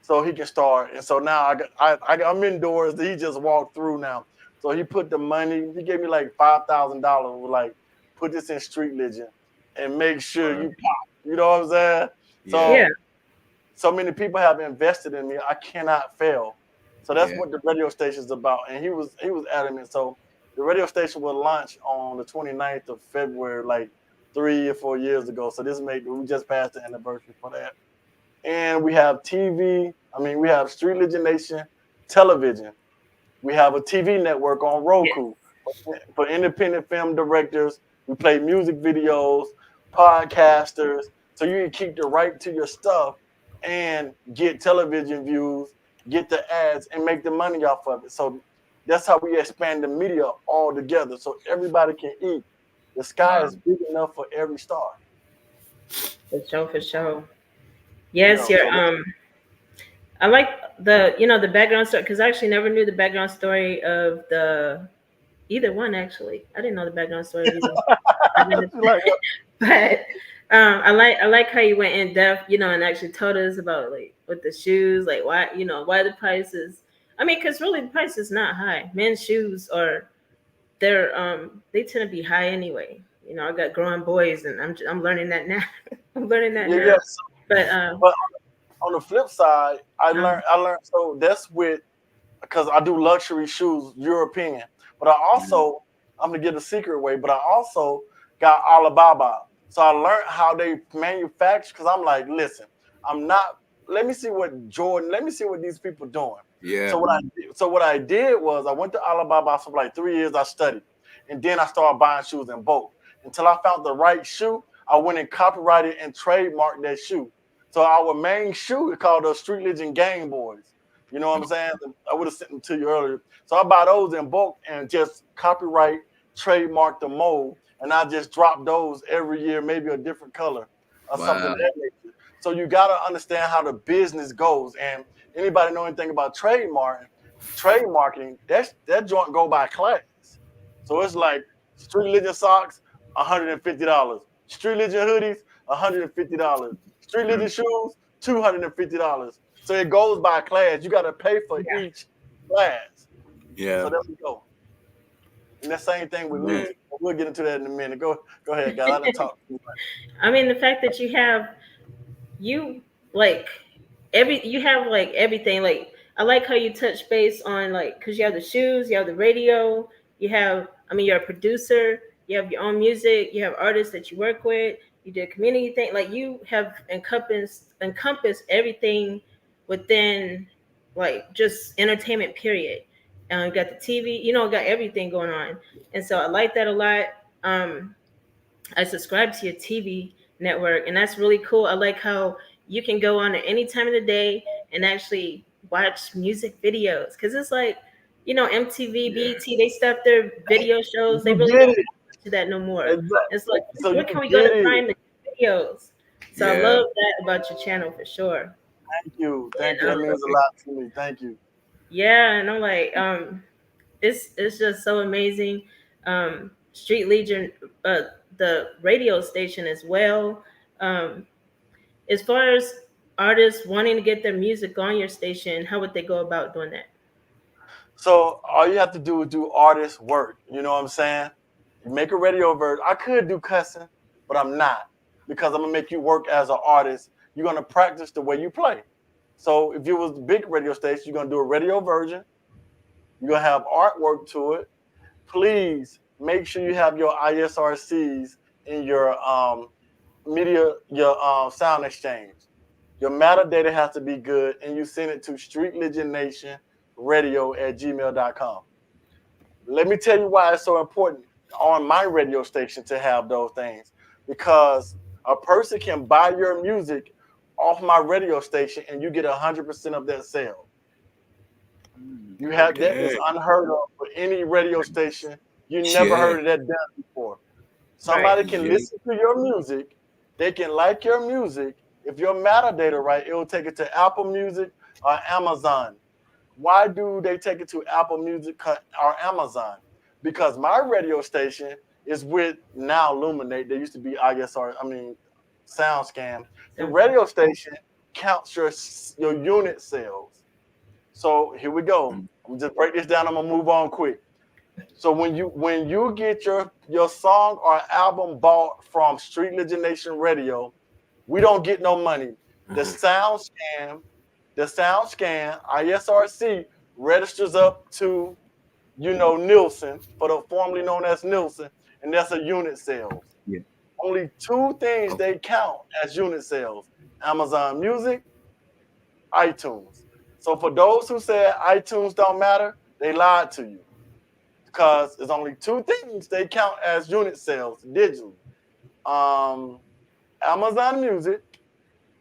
[SPEAKER 3] so he can start. And so now I'm indoors. He just walked through now. So he put the money. He gave me like $5,000. Like, put this in StreetLigion and make sure you
[SPEAKER 1] Word.
[SPEAKER 3] pop. You know what I'm saying?
[SPEAKER 1] Yeah.
[SPEAKER 2] Yeah.
[SPEAKER 3] So many people have invested in me. I cannot fail. So that's
[SPEAKER 1] Yeah.
[SPEAKER 3] what the radio station is about. And he was adamant. So The radio station was launched on the 29th of February, like 3 or 4 years ago. So we just passed the anniversary for that. And we have TV. I mean, we have Street Legion Nation television. We have a TV network on
[SPEAKER 2] Yes.
[SPEAKER 3] Roku for independent film directors. We play music videos, podcasters, so you can keep the right to your stuff and get television views, get the ads, and make the money off of it. So that's how we expand the media all together, so everybody can eat. The sky
[SPEAKER 1] Wow.
[SPEAKER 3] is big enough for every star.
[SPEAKER 2] For sure, for sure.
[SPEAKER 3] You
[SPEAKER 2] Yes,
[SPEAKER 3] know,
[SPEAKER 2] you're
[SPEAKER 3] so that,
[SPEAKER 2] I like the background story because I actually never knew the background story of the either one actually. I didn't know the background story of either one. I didn't,
[SPEAKER 3] like,
[SPEAKER 2] but I like how you went in depth, and actually told us about like with the shoes, like why the prices. I mean, because really the price is not high. Men's shoes they tend to be high anyway. I got growing boys, and I'm learning that now. I'm learning that
[SPEAKER 3] yeah,
[SPEAKER 2] now.
[SPEAKER 3] yeah.
[SPEAKER 2] But
[SPEAKER 3] But on the flip side, I learned
[SPEAKER 2] um,
[SPEAKER 3] I learned so that's with because I do luxury shoes, European. But I also, I'm gonna give a secret away, but I also got Alibaba. So I learned how they manufacture because I'm like, listen, I'm not. Let me see what Jordan. Let me see what these people doing.
[SPEAKER 1] Yeah.
[SPEAKER 3] So what I did was I went to Alibaba for like 3 years. I studied, and then I started buying shoes in bulk until I found the right shoe. I went and copyrighted and trademarked that shoe. So our main shoe is called the Street Legion Game Boys. You know what I'm saying? I would have sent them to you earlier. So I buy those in bulk and just copyright, trademark the mold, and I just drop those every year, maybe a different color or something
[SPEAKER 1] Wow.
[SPEAKER 3] of that nature. So you gotta understand how the business goes. And anybody know anything about trademarking, that joint go by class. So it's like Street Legion socks, $150. Street Legion hoodies, $150. Street Legion
[SPEAKER 1] Mm.
[SPEAKER 3] shoes, $250. So it goes by class. You got to pay for
[SPEAKER 2] yeah.
[SPEAKER 3] each class. So
[SPEAKER 1] Yeah.
[SPEAKER 3] there we go. And the same thing with
[SPEAKER 1] Man.
[SPEAKER 3] music. We'll get into that in a minute. Go ahead, guys. I didn't talk too much.
[SPEAKER 2] I mean, the fact that you like you have like everything. Like I like how you touch base on like because you have the shoes, you have the radio, you're a producer, you have your own music, you have artists that you work with, you do a community thing. Like you have encompassed everything within like just entertainment. Period. You got the TV, got everything going on, and so I like that a lot. Um, I subscribe to your TV network, and that's really cool. I like how you can go on at any time of the day and actually watch music videos because it's like, MTV,
[SPEAKER 1] Yeah.
[SPEAKER 2] BET, they stopped their video shows. They
[SPEAKER 3] You
[SPEAKER 2] really
[SPEAKER 3] get
[SPEAKER 2] don't
[SPEAKER 3] it.
[SPEAKER 2] do that no more.
[SPEAKER 3] Exactly.
[SPEAKER 2] It's like,
[SPEAKER 3] So
[SPEAKER 2] where
[SPEAKER 3] you
[SPEAKER 2] can we go
[SPEAKER 3] get
[SPEAKER 2] to
[SPEAKER 3] it.
[SPEAKER 2] find the videos? So I
[SPEAKER 1] Yeah.
[SPEAKER 2] love that about your channel for sure.
[SPEAKER 3] Thank you.
[SPEAKER 2] And
[SPEAKER 3] Thank you. That means a lot to me. Thank you.
[SPEAKER 2] yeah, and I'm like, it's just so amazing. Street Legion, the radio station as well. Um, as far as artists wanting to get their music on your station, how would they go about doing that?
[SPEAKER 3] So all you have to do is do artist work. You know what I'm saying? You make a radio version. I could do cussing, but I'm not because I'm gonna make you work as an artist. You're gonna practice the way you play. So if you was a big radio station, you're gonna do a radio version. You're gonna have artwork to it. Please make sure you have your ISRCs in your media, your sound exchange. Your metadata has to be good, and you send it to streetlegionnationradio@gmail.com. Let me tell you why it's so important on my radio station to have those things. Because a person can buy your music off my radio station and you get 100% of that sale. You have that is
[SPEAKER 1] Okay.
[SPEAKER 3] unheard of for any radio station. You never
[SPEAKER 1] Yeah.
[SPEAKER 3] heard of that done before.
[SPEAKER 2] Right.
[SPEAKER 3] Somebody can
[SPEAKER 1] Yeah.
[SPEAKER 3] listen to your music, they can like your music. If your metadata right, it will take it to Apple Music or Amazon. Why do they take it to Apple Music or Amazon? Because my radio station is with now Luminate. They used to be SoundScan. The
[SPEAKER 2] Sounds good.
[SPEAKER 3] radio station counts your unit sales. So here we go.
[SPEAKER 1] Mm.
[SPEAKER 3] I'm just break this down. I'm gonna move on quick. So when you get your song or album bought from Street Legion Nation Radio, we don't get no money. The
[SPEAKER 1] Uh-huh.
[SPEAKER 3] sound scan, the sound scan, ISRC registers up to you know, Nielsen, for the formerly known as Nielsen, and that's a unit sales.
[SPEAKER 1] Yeah.
[SPEAKER 3] Only two things
[SPEAKER 1] Okay.
[SPEAKER 3] they count as unit sales: Amazon Music, iTunes. So for those who said iTunes don't matter, they lied to you because there's only two things they count as unit sales digitally: um, Amazon Music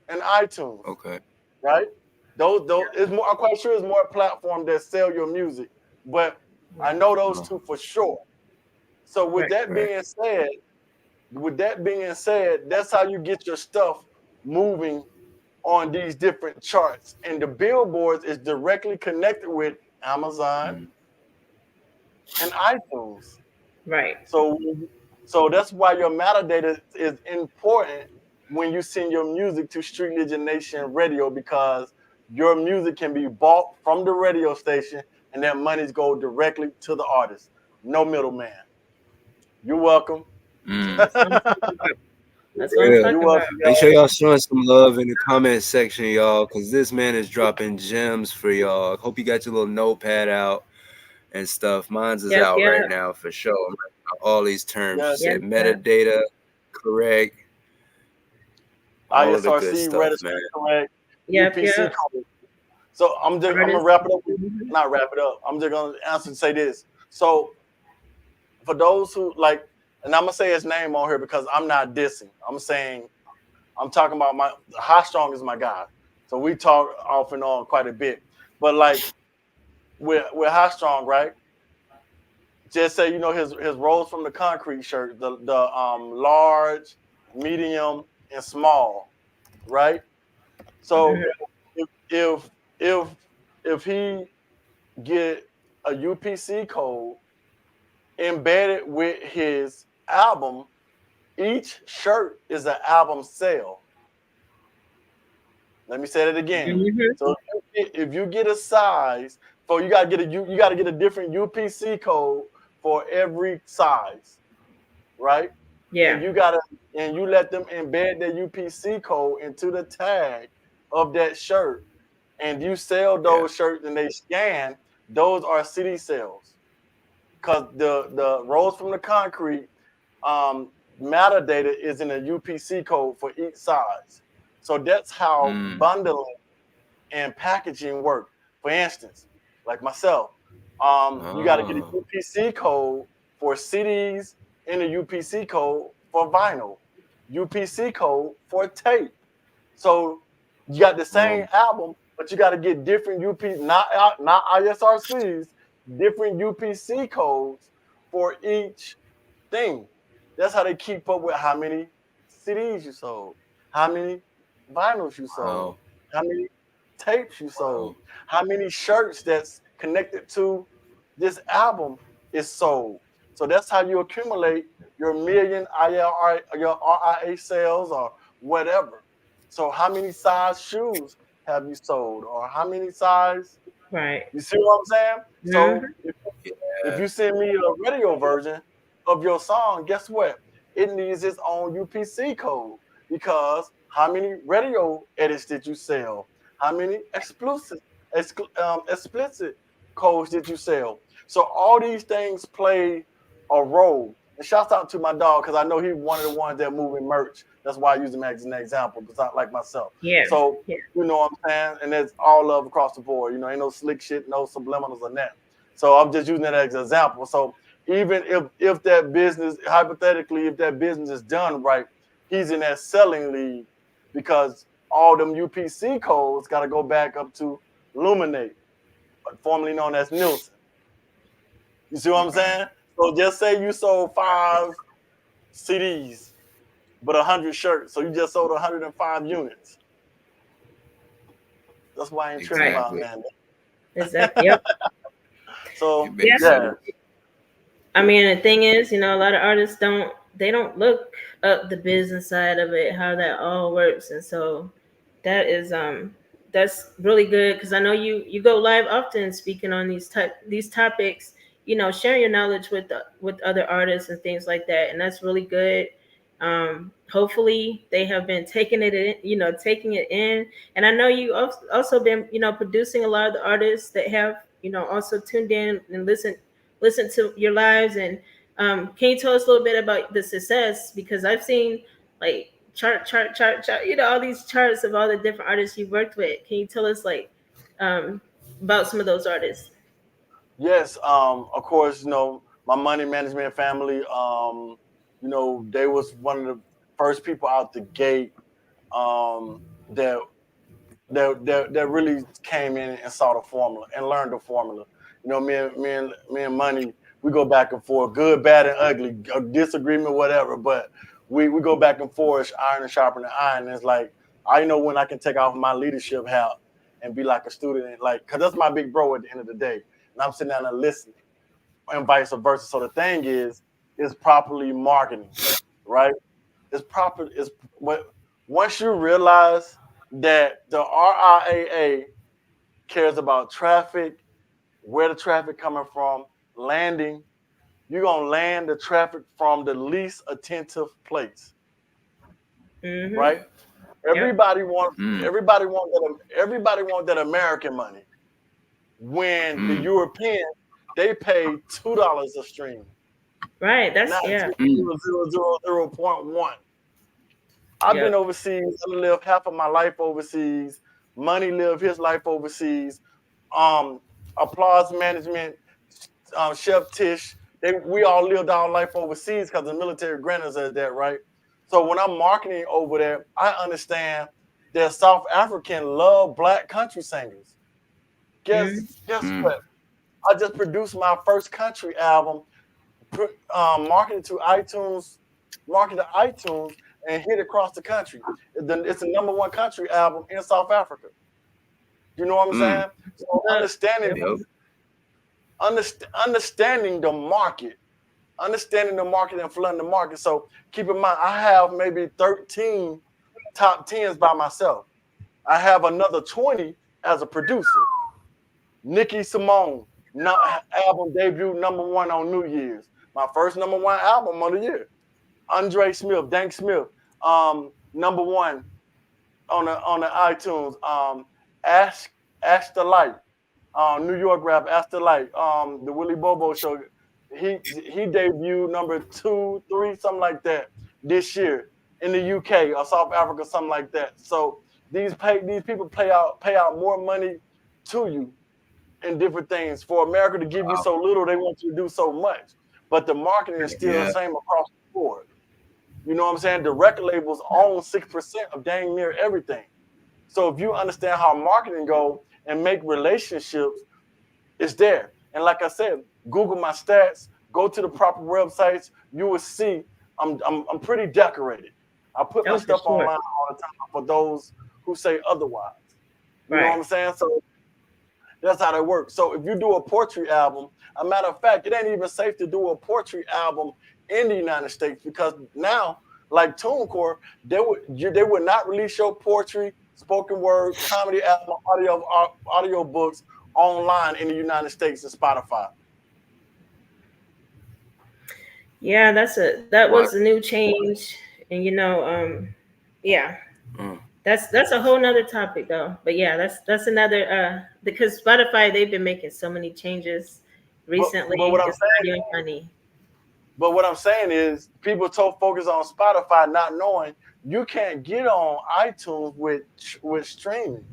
[SPEAKER 3] and iTunes.
[SPEAKER 1] Okay.
[SPEAKER 3] Right? Those is more. I'm quite sure it's more platforms that sell your music, but I know those
[SPEAKER 1] Oh,
[SPEAKER 3] two for sure. So with
[SPEAKER 2] Right.
[SPEAKER 3] that
[SPEAKER 1] right.
[SPEAKER 3] being said, that's how you get your stuff moving on these different charts. And the billboards is directly connected with Amazon
[SPEAKER 1] Mm.
[SPEAKER 3] and iTunes.
[SPEAKER 2] Right.
[SPEAKER 3] So so that's why your metadata is important when you send your music to Street Legion Nation Radio, because your music can be bought from the radio station and that monies go directly to the artist. No middleman. You're welcome.
[SPEAKER 1] Mm.
[SPEAKER 2] That's what I'm talking about. That's what I'm
[SPEAKER 1] Yeah.
[SPEAKER 3] You're
[SPEAKER 2] talking about.
[SPEAKER 3] welcome,
[SPEAKER 1] Make sure
[SPEAKER 3] y'all.
[SPEAKER 1] y'all showing some love in the comment section, y'all, because this man is dropping gems for y'all. Hope you got your little notepad out and stuff. Mine's is
[SPEAKER 2] Yep.
[SPEAKER 1] out right
[SPEAKER 2] Yep.
[SPEAKER 1] now for sure. I'm writing out all these terms. You
[SPEAKER 3] Yes.
[SPEAKER 1] said
[SPEAKER 2] Yep. Yep.
[SPEAKER 1] metadata, correct, all of the good
[SPEAKER 3] ISRC
[SPEAKER 1] stuff, man.
[SPEAKER 3] register correct,
[SPEAKER 2] Yep.
[SPEAKER 3] UPC
[SPEAKER 2] Yep.
[SPEAKER 3] code. So I'm gonna
[SPEAKER 2] Artist.
[SPEAKER 3] wrap it up.
[SPEAKER 2] Mhm.
[SPEAKER 3] Not wrap it up. I'm just gonna answer and say this. So for those who like, and I'm gonna say his name on here because I'm not dissing. I'm saying I'm talking about my High Strong is my guy. So we talk off and on quite a bit. But like with High Strong, right? Just say his rolls from the concrete shirt, the large, medium, and small, right? So
[SPEAKER 2] Mhm.
[SPEAKER 3] if if if if he get a UPC code embedded with his album, each shirt is an album sale. Let me say that again.
[SPEAKER 2] Mhm.
[SPEAKER 3] So if you get a size, for you gotta get a different UPC code for every size, right?
[SPEAKER 2] Yeah.
[SPEAKER 3] And you let them embed their UPC code into the tag of that shirt, and you sell
[SPEAKER 1] Yeah.
[SPEAKER 3] those shirts and they scan. Those are city sales because the rolls from the concrete metadata is in a UPC code for each size. So that's how
[SPEAKER 1] Mm.
[SPEAKER 3] bundling and packaging work. For instance, like myself, you got to get a
[SPEAKER 1] Oh.
[SPEAKER 3] UPC code for CDs and a UPC code for vinyl, UPC code for tape. So you got the same
[SPEAKER 1] Oh.
[SPEAKER 3] album, but you got to get different not ISRCs, different UPC codes for each thing. That's how they keep up with how many CDs you sold, how many vinyls you sold,
[SPEAKER 1] Wow.
[SPEAKER 3] how many tapes you sold,
[SPEAKER 1] Wow.
[SPEAKER 3] how many shirts that's connected to this album is sold. So that's how you accumulate your million your RIA sales or whatever. So how many size shoes have you sold, or how many size?
[SPEAKER 2] Right.
[SPEAKER 3] You see what I'm saying? So
[SPEAKER 2] Mhm.
[SPEAKER 3] if
[SPEAKER 1] Yeah.
[SPEAKER 3] you send me a radio version of your song, guess what? It needs its own UPC code because how many radio edits did you sell? How many explicit codes did you sell? So all these things play a role. And shouts out to my dog because I know he's one of the ones that moving merch. That's why I use him as an example, because like myself.
[SPEAKER 2] Yeah.
[SPEAKER 3] So
[SPEAKER 2] Yeah.
[SPEAKER 3] you know what I'm saying? And it's all love across the board. Ain't no slick shit, no subliminals or that. So I'm just using that as an example. So even if that business, hypothetically, if that business is done right, he's in that selling league because all them UPC codes got to go back up to Luminate, formerly known as Nielsen. You see what I'm
[SPEAKER 1] Right.
[SPEAKER 3] saying? So just say you sold 5 CDs, but 100 shirts. So you just sold 105 units. That's why I ain't tripping
[SPEAKER 2] Right.
[SPEAKER 3] about
[SPEAKER 1] Exactly.
[SPEAKER 3] that.
[SPEAKER 2] Exactly. Yep.
[SPEAKER 3] So
[SPEAKER 1] It
[SPEAKER 2] Yeah.
[SPEAKER 1] makes
[SPEAKER 3] yeah,
[SPEAKER 1] sense.
[SPEAKER 2] I mean, the thing is, a lot of artists don't look up the business side of it, how that all works, and so that is that's really good because I know you go live often speaking on these topics, sharing your knowledge with other artists and things like that, and that's really good. Hopefully they have been taking it in, taking it in, and I know you also been producing a lot of the artists that have also tuned in and listened listen to your lives. And can you tell us a little bit about the success? Because I've seen like chart, all these charts of all the different artists you've worked with. Can you tell us like um, about some of those artists?
[SPEAKER 3] Yes, of course, my money management family, they was one of the first people out the gate, um, that that really came in and saw the formula and learned the formula. Me and Money, we go back and forth, good, bad, and ugly, disagreement, whatever. But we go back and forth, iron and sharpening iron. And it's like I know when I can take off my leadership hat and be like a student, and like, cause that's my big bro at the end of the day, and I'm sitting down and listening, and vice versa. So the thing is properly marketing, right? It's proper. It's what once you realize that the RIAA cares about traffic, where the traffic coming from, landing. You're gonna land the traffic from the least attentive place,
[SPEAKER 2] Mm-hmm.
[SPEAKER 3] right?
[SPEAKER 2] Yep.
[SPEAKER 3] Everybody want
[SPEAKER 1] Mm,
[SPEAKER 3] everybody want that American money. When the
[SPEAKER 1] mm,
[SPEAKER 3] European, they pay $2 a stream,
[SPEAKER 2] Right. That's
[SPEAKER 3] not
[SPEAKER 2] yeah.
[SPEAKER 3] zero
[SPEAKER 1] mm.
[SPEAKER 3] zero zero zero point 0.1. I've been
[SPEAKER 2] Yep.
[SPEAKER 3] overseas. I lived half of my life overseas. Money lived his life overseas. Um, Applause Management, Chef Tish, we all lived our life overseas because the military granted us that, right? So when I'm marketing over there, I understand that South African love black country singers. Guess
[SPEAKER 2] Mm-hmm.
[SPEAKER 3] guess
[SPEAKER 1] Mm.
[SPEAKER 3] what? I just produced my first country album, marketed to iTunes, marketed to iTunes, and hit across the country. It's the number one country album in South Africa. You know what I'm
[SPEAKER 1] Mm.
[SPEAKER 3] saying? So
[SPEAKER 2] Yep.
[SPEAKER 1] Yep.
[SPEAKER 3] understanding the market, understanding the market and flooding the market. So keep in mind, I have maybe 13 top tens by myself. I have another 20 as a producer. Nikki Simone, album debut #1 on New Year's. My first #1 album of the year. Andre Smith, Dank Smith, #1 on the iTunes. Ash Ash the Light, New York rap, Ash the Light, the Willie Bobo show. He debuted #2, 3, something like that this year in the UK or South Africa, something like that. So these people pay out more money to you in different things. For America to give you
[SPEAKER 1] Wow.
[SPEAKER 3] so little, they want you to do so much. But the marketing is still the
[SPEAKER 1] Yeah.
[SPEAKER 3] same across the board. You know what I'm saying? The record labels own 6% of dang near everything. So if you understand how marketing go and make relationships, it's there. And like I said, Google my stats, go to the proper websites, you will see I'm pretty decorated. I put my
[SPEAKER 2] Oh, for
[SPEAKER 3] stuff
[SPEAKER 2] sure.
[SPEAKER 3] online all the time for those who say otherwise. You know what
[SPEAKER 2] Right.
[SPEAKER 3] I'm saying? So that's how that works. So if you do a poetry album, a matter of fact, it ain't even safe to do a poetry album in the United States because now, like TuneCore, they would not release your poetry, spoken word, comedy album, audio books online in the United States and Spotify.
[SPEAKER 2] Yeah, that
[SPEAKER 1] What?
[SPEAKER 2] was a new change, and yeah,
[SPEAKER 1] Mm.
[SPEAKER 2] that's a whole nother topic though. But yeah, that's another because Spotify they've been making so many changes
[SPEAKER 3] But
[SPEAKER 2] recently,
[SPEAKER 3] what I'm
[SPEAKER 2] just
[SPEAKER 3] saying
[SPEAKER 2] audio and money.
[SPEAKER 3] But what I'm saying is, people so focused on Spotify, not knowing you can't get on iTunes with streaming.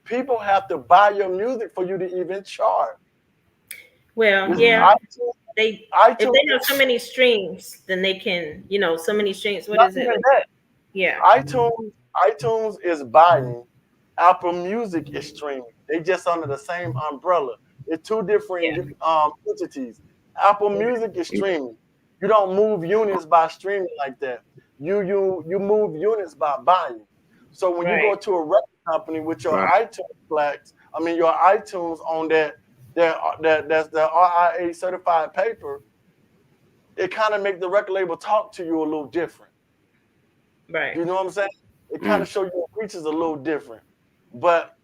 [SPEAKER 3] People have to buy your music for you to even charge.
[SPEAKER 2] Well,
[SPEAKER 3] This
[SPEAKER 2] yeah,
[SPEAKER 1] Mm.
[SPEAKER 3] iTunes,
[SPEAKER 2] they if
[SPEAKER 3] iTunes,
[SPEAKER 2] they have so many streams, then they can so many streams. What
[SPEAKER 3] not
[SPEAKER 2] is it
[SPEAKER 3] even
[SPEAKER 2] like?
[SPEAKER 3] that.
[SPEAKER 2] Yeah,
[SPEAKER 3] iTunes is buying. Apple Music is streaming. They just under the same umbrella. It's two different
[SPEAKER 2] yeah,
[SPEAKER 3] entities. Apple Music is streaming. You don't move units by streaming like that. You move units by buying. So when you go
[SPEAKER 2] right.
[SPEAKER 3] to a record company with your
[SPEAKER 1] Right.
[SPEAKER 3] iTunes flags, I mean your iTunes on that's the RIA certified paper, it kind of make the record label talk to you a little different.
[SPEAKER 2] Right.
[SPEAKER 3] You know what I'm saying? It kind
[SPEAKER 1] Mm.
[SPEAKER 3] of show your reach is a little different. But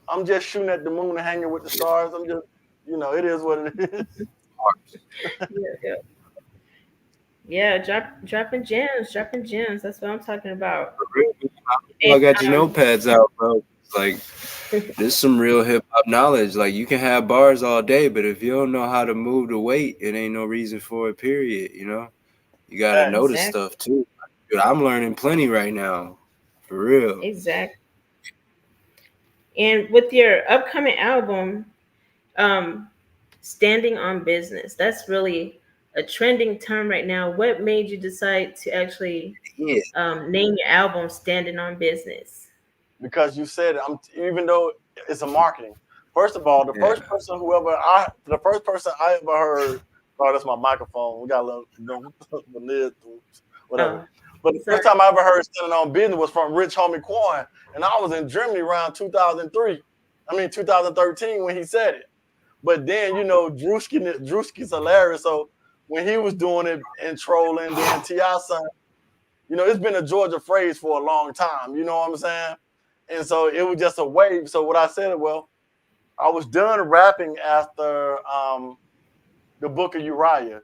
[SPEAKER 3] I'm just shooting at the moon and hanging with the stars. I'm just, it is what it is.
[SPEAKER 2] Yeah, yeah. Yeah, dropping gems. That's what I'm talking about.
[SPEAKER 1] Really,
[SPEAKER 2] And
[SPEAKER 1] y'all got your notepads out, bro. It's like This some real hip hop knowledge. Like you can have bars all day, but if you don't know how to move the weight, it ain't no reason for it. Period. You know, you got to know
[SPEAKER 3] Facts.
[SPEAKER 1] the
[SPEAKER 2] Exactly.
[SPEAKER 1] stuff too. Dude, I'm learning plenty right now, for real.
[SPEAKER 2] Exactly. And with your upcoming album, um, standing on business, that's really a trending term right now. What made you decide to actually
[SPEAKER 1] Yeah,
[SPEAKER 2] name your album "Standing on Business"?
[SPEAKER 3] Because you said it, even though it's a marketing. First of all,
[SPEAKER 1] yeah,
[SPEAKER 3] the first person I ever heard. Oh, that's my microphone. We got a little, whatever.
[SPEAKER 2] Oh,
[SPEAKER 3] But the
[SPEAKER 2] sorry.
[SPEAKER 3] first time I ever heard "Standing on Business" was from Rich Homie Quan, and I was in Germany around 2003. I mean 2013 when he said it. But then Drewski's hilarious. So when he was doing it and trolling, then Ti son, it's been a Georgia phrase for a long time. You know what I'm saying? And so it was just a wave. So what I said, well, I was done rapping after the Book of Uriah.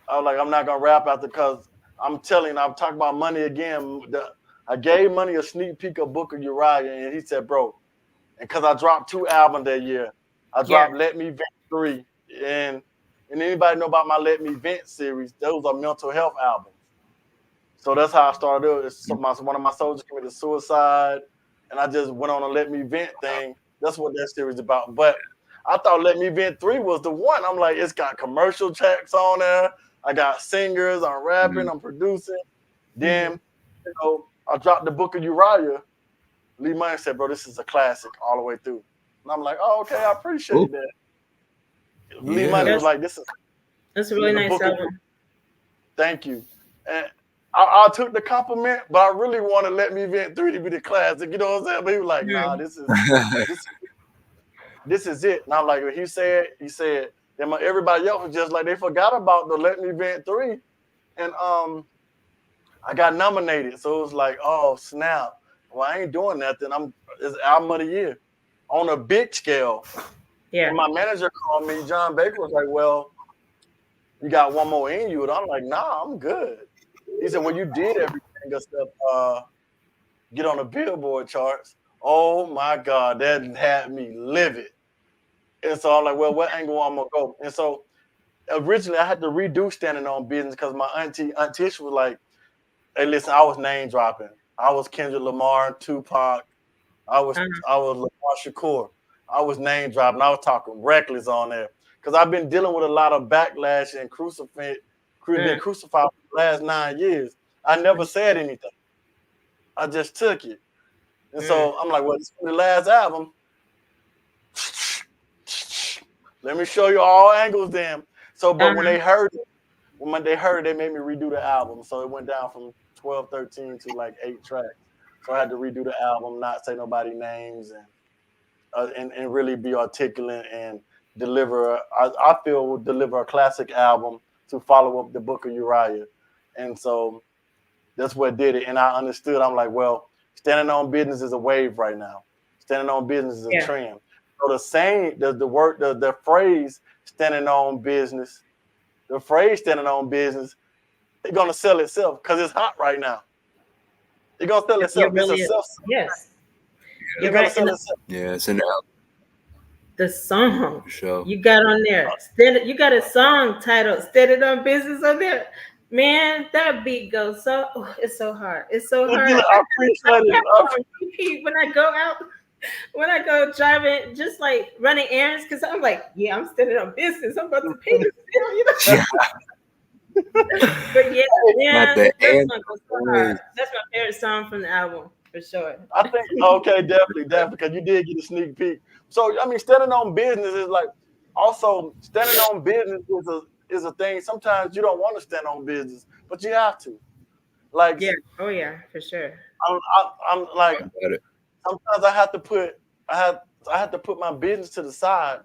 [SPEAKER 3] I was like, I'm not gonna rap after because I'm talking about money again. I gave Money a sneak peek of Book of Uriah, and he said, bro, and because I dropped 2 albums that year, I
[SPEAKER 2] Yeah.
[SPEAKER 3] dropped Let Me Vent 3, and anybody know about my Let Me Vent series? Those are mental health albums. So that's how I started. One of my soldiers committed suicide, and I just went on a Let Me Vent thing. That's what that series is about. But I thought Let Me Vent 3 was the one. I'm like, it's got commercial tracks on there. I got singers. I'm rapping.
[SPEAKER 1] mhm,
[SPEAKER 3] I'm producing.
[SPEAKER 2] Hmm.
[SPEAKER 3] Then, I dropped the Book of Uriah. Lee Money said, bro, this is a classic all the way through. And I'm like, oh, okay, I
[SPEAKER 1] cool.
[SPEAKER 3] appreciate that. Lee Money
[SPEAKER 1] Yeah,
[SPEAKER 3] was
[SPEAKER 2] That's
[SPEAKER 3] like, this is
[SPEAKER 2] that's a really
[SPEAKER 3] the
[SPEAKER 2] nice
[SPEAKER 3] Book of
[SPEAKER 2] album.
[SPEAKER 3] Thank you. And I took the compliment, but I really want to Let Me Vent 3 to be the classic. You know what I'm saying? But he was like, nah,
[SPEAKER 2] Hmm.
[SPEAKER 3] this this is it. And I'm like, he said, then everybody else was just like they forgot about the Let Me Vent 3. And I got nominated. So it was like, oh snap. Well, I ain't doing nothing. It's album of the year on a big scale.
[SPEAKER 2] Yeah.
[SPEAKER 3] And my manager called me, John Baker was like, well, you got one more in you. And I'm like, nah, I'm good. He said, well, you did everything except get on the Billboard charts. Oh my God, that had me livid. And so I'm like, well, what angle I'm gonna go? And so originally I had to redo Standing on Business because my Aunt Tish was like, hey, listen, I was name dropping. I was Kendrick Lamar, Tupac, I was Lamar Shakur. I was name dropping. I was talking reckless on there. Because I've been dealing with a lot of backlash and been
[SPEAKER 2] Uh,
[SPEAKER 3] crucified for the last 9 years. I never said anything. I just took it. And
[SPEAKER 2] uh,
[SPEAKER 3] so I'm like, well, this is the last album. Let me show you all angles then. So, but when
[SPEAKER 2] uh-huh.
[SPEAKER 3] they heard it, they made me redo the album. So it went down from 12, 13 to like 8 tracks. So I had to redo the album, not say nobody names, and really be articulate and deliver. I feel will deliver a classic album to follow up the Book of Uriah, and so that's what did it. And I understood. I'm like, well, standing on business is a wave right now. Standing on business is a
[SPEAKER 2] Yeah.
[SPEAKER 3] trend. So the saying, the word, the phrase standing on business, the phrase standing on business, it's gonna sell itself because it's hot right now. It's gonna sell
[SPEAKER 2] You're
[SPEAKER 3] itself. It's a
[SPEAKER 2] really
[SPEAKER 3] self.
[SPEAKER 2] yes.
[SPEAKER 3] It's
[SPEAKER 2] You're
[SPEAKER 3] gonna
[SPEAKER 2] right. And
[SPEAKER 3] sell itself.
[SPEAKER 1] yeah. It's an album
[SPEAKER 2] the song
[SPEAKER 1] for sure.
[SPEAKER 2] you got on there, you got a song titled "Standing on Business" on there. Man, that beat goes so. It's so hard. It's so
[SPEAKER 3] Thank
[SPEAKER 2] hard.
[SPEAKER 3] you. I appreciate
[SPEAKER 2] I
[SPEAKER 3] it.
[SPEAKER 2] have it on repeat when I go out, when I go driving, just like running errands, because I'm like, yeah, I'm standing on business. I'm about to pay this bill, you know.
[SPEAKER 1] Yeah,
[SPEAKER 2] But yeah,
[SPEAKER 1] not
[SPEAKER 2] man,
[SPEAKER 1] the
[SPEAKER 2] that
[SPEAKER 1] end.
[SPEAKER 2] song goes so hard.
[SPEAKER 1] Always.
[SPEAKER 2] That's my favorite song from the album for sure.
[SPEAKER 3] I think okay, definitely, because you did get a sneak peek. So I mean, standing on business is like also standing on business is a thing. Sometimes you don't want to stand on business, but you have to. Like
[SPEAKER 2] Yeah. Oh yeah, for sure.
[SPEAKER 3] I'm like
[SPEAKER 1] About it.
[SPEAKER 3] sometimes I have I have to put my business to the side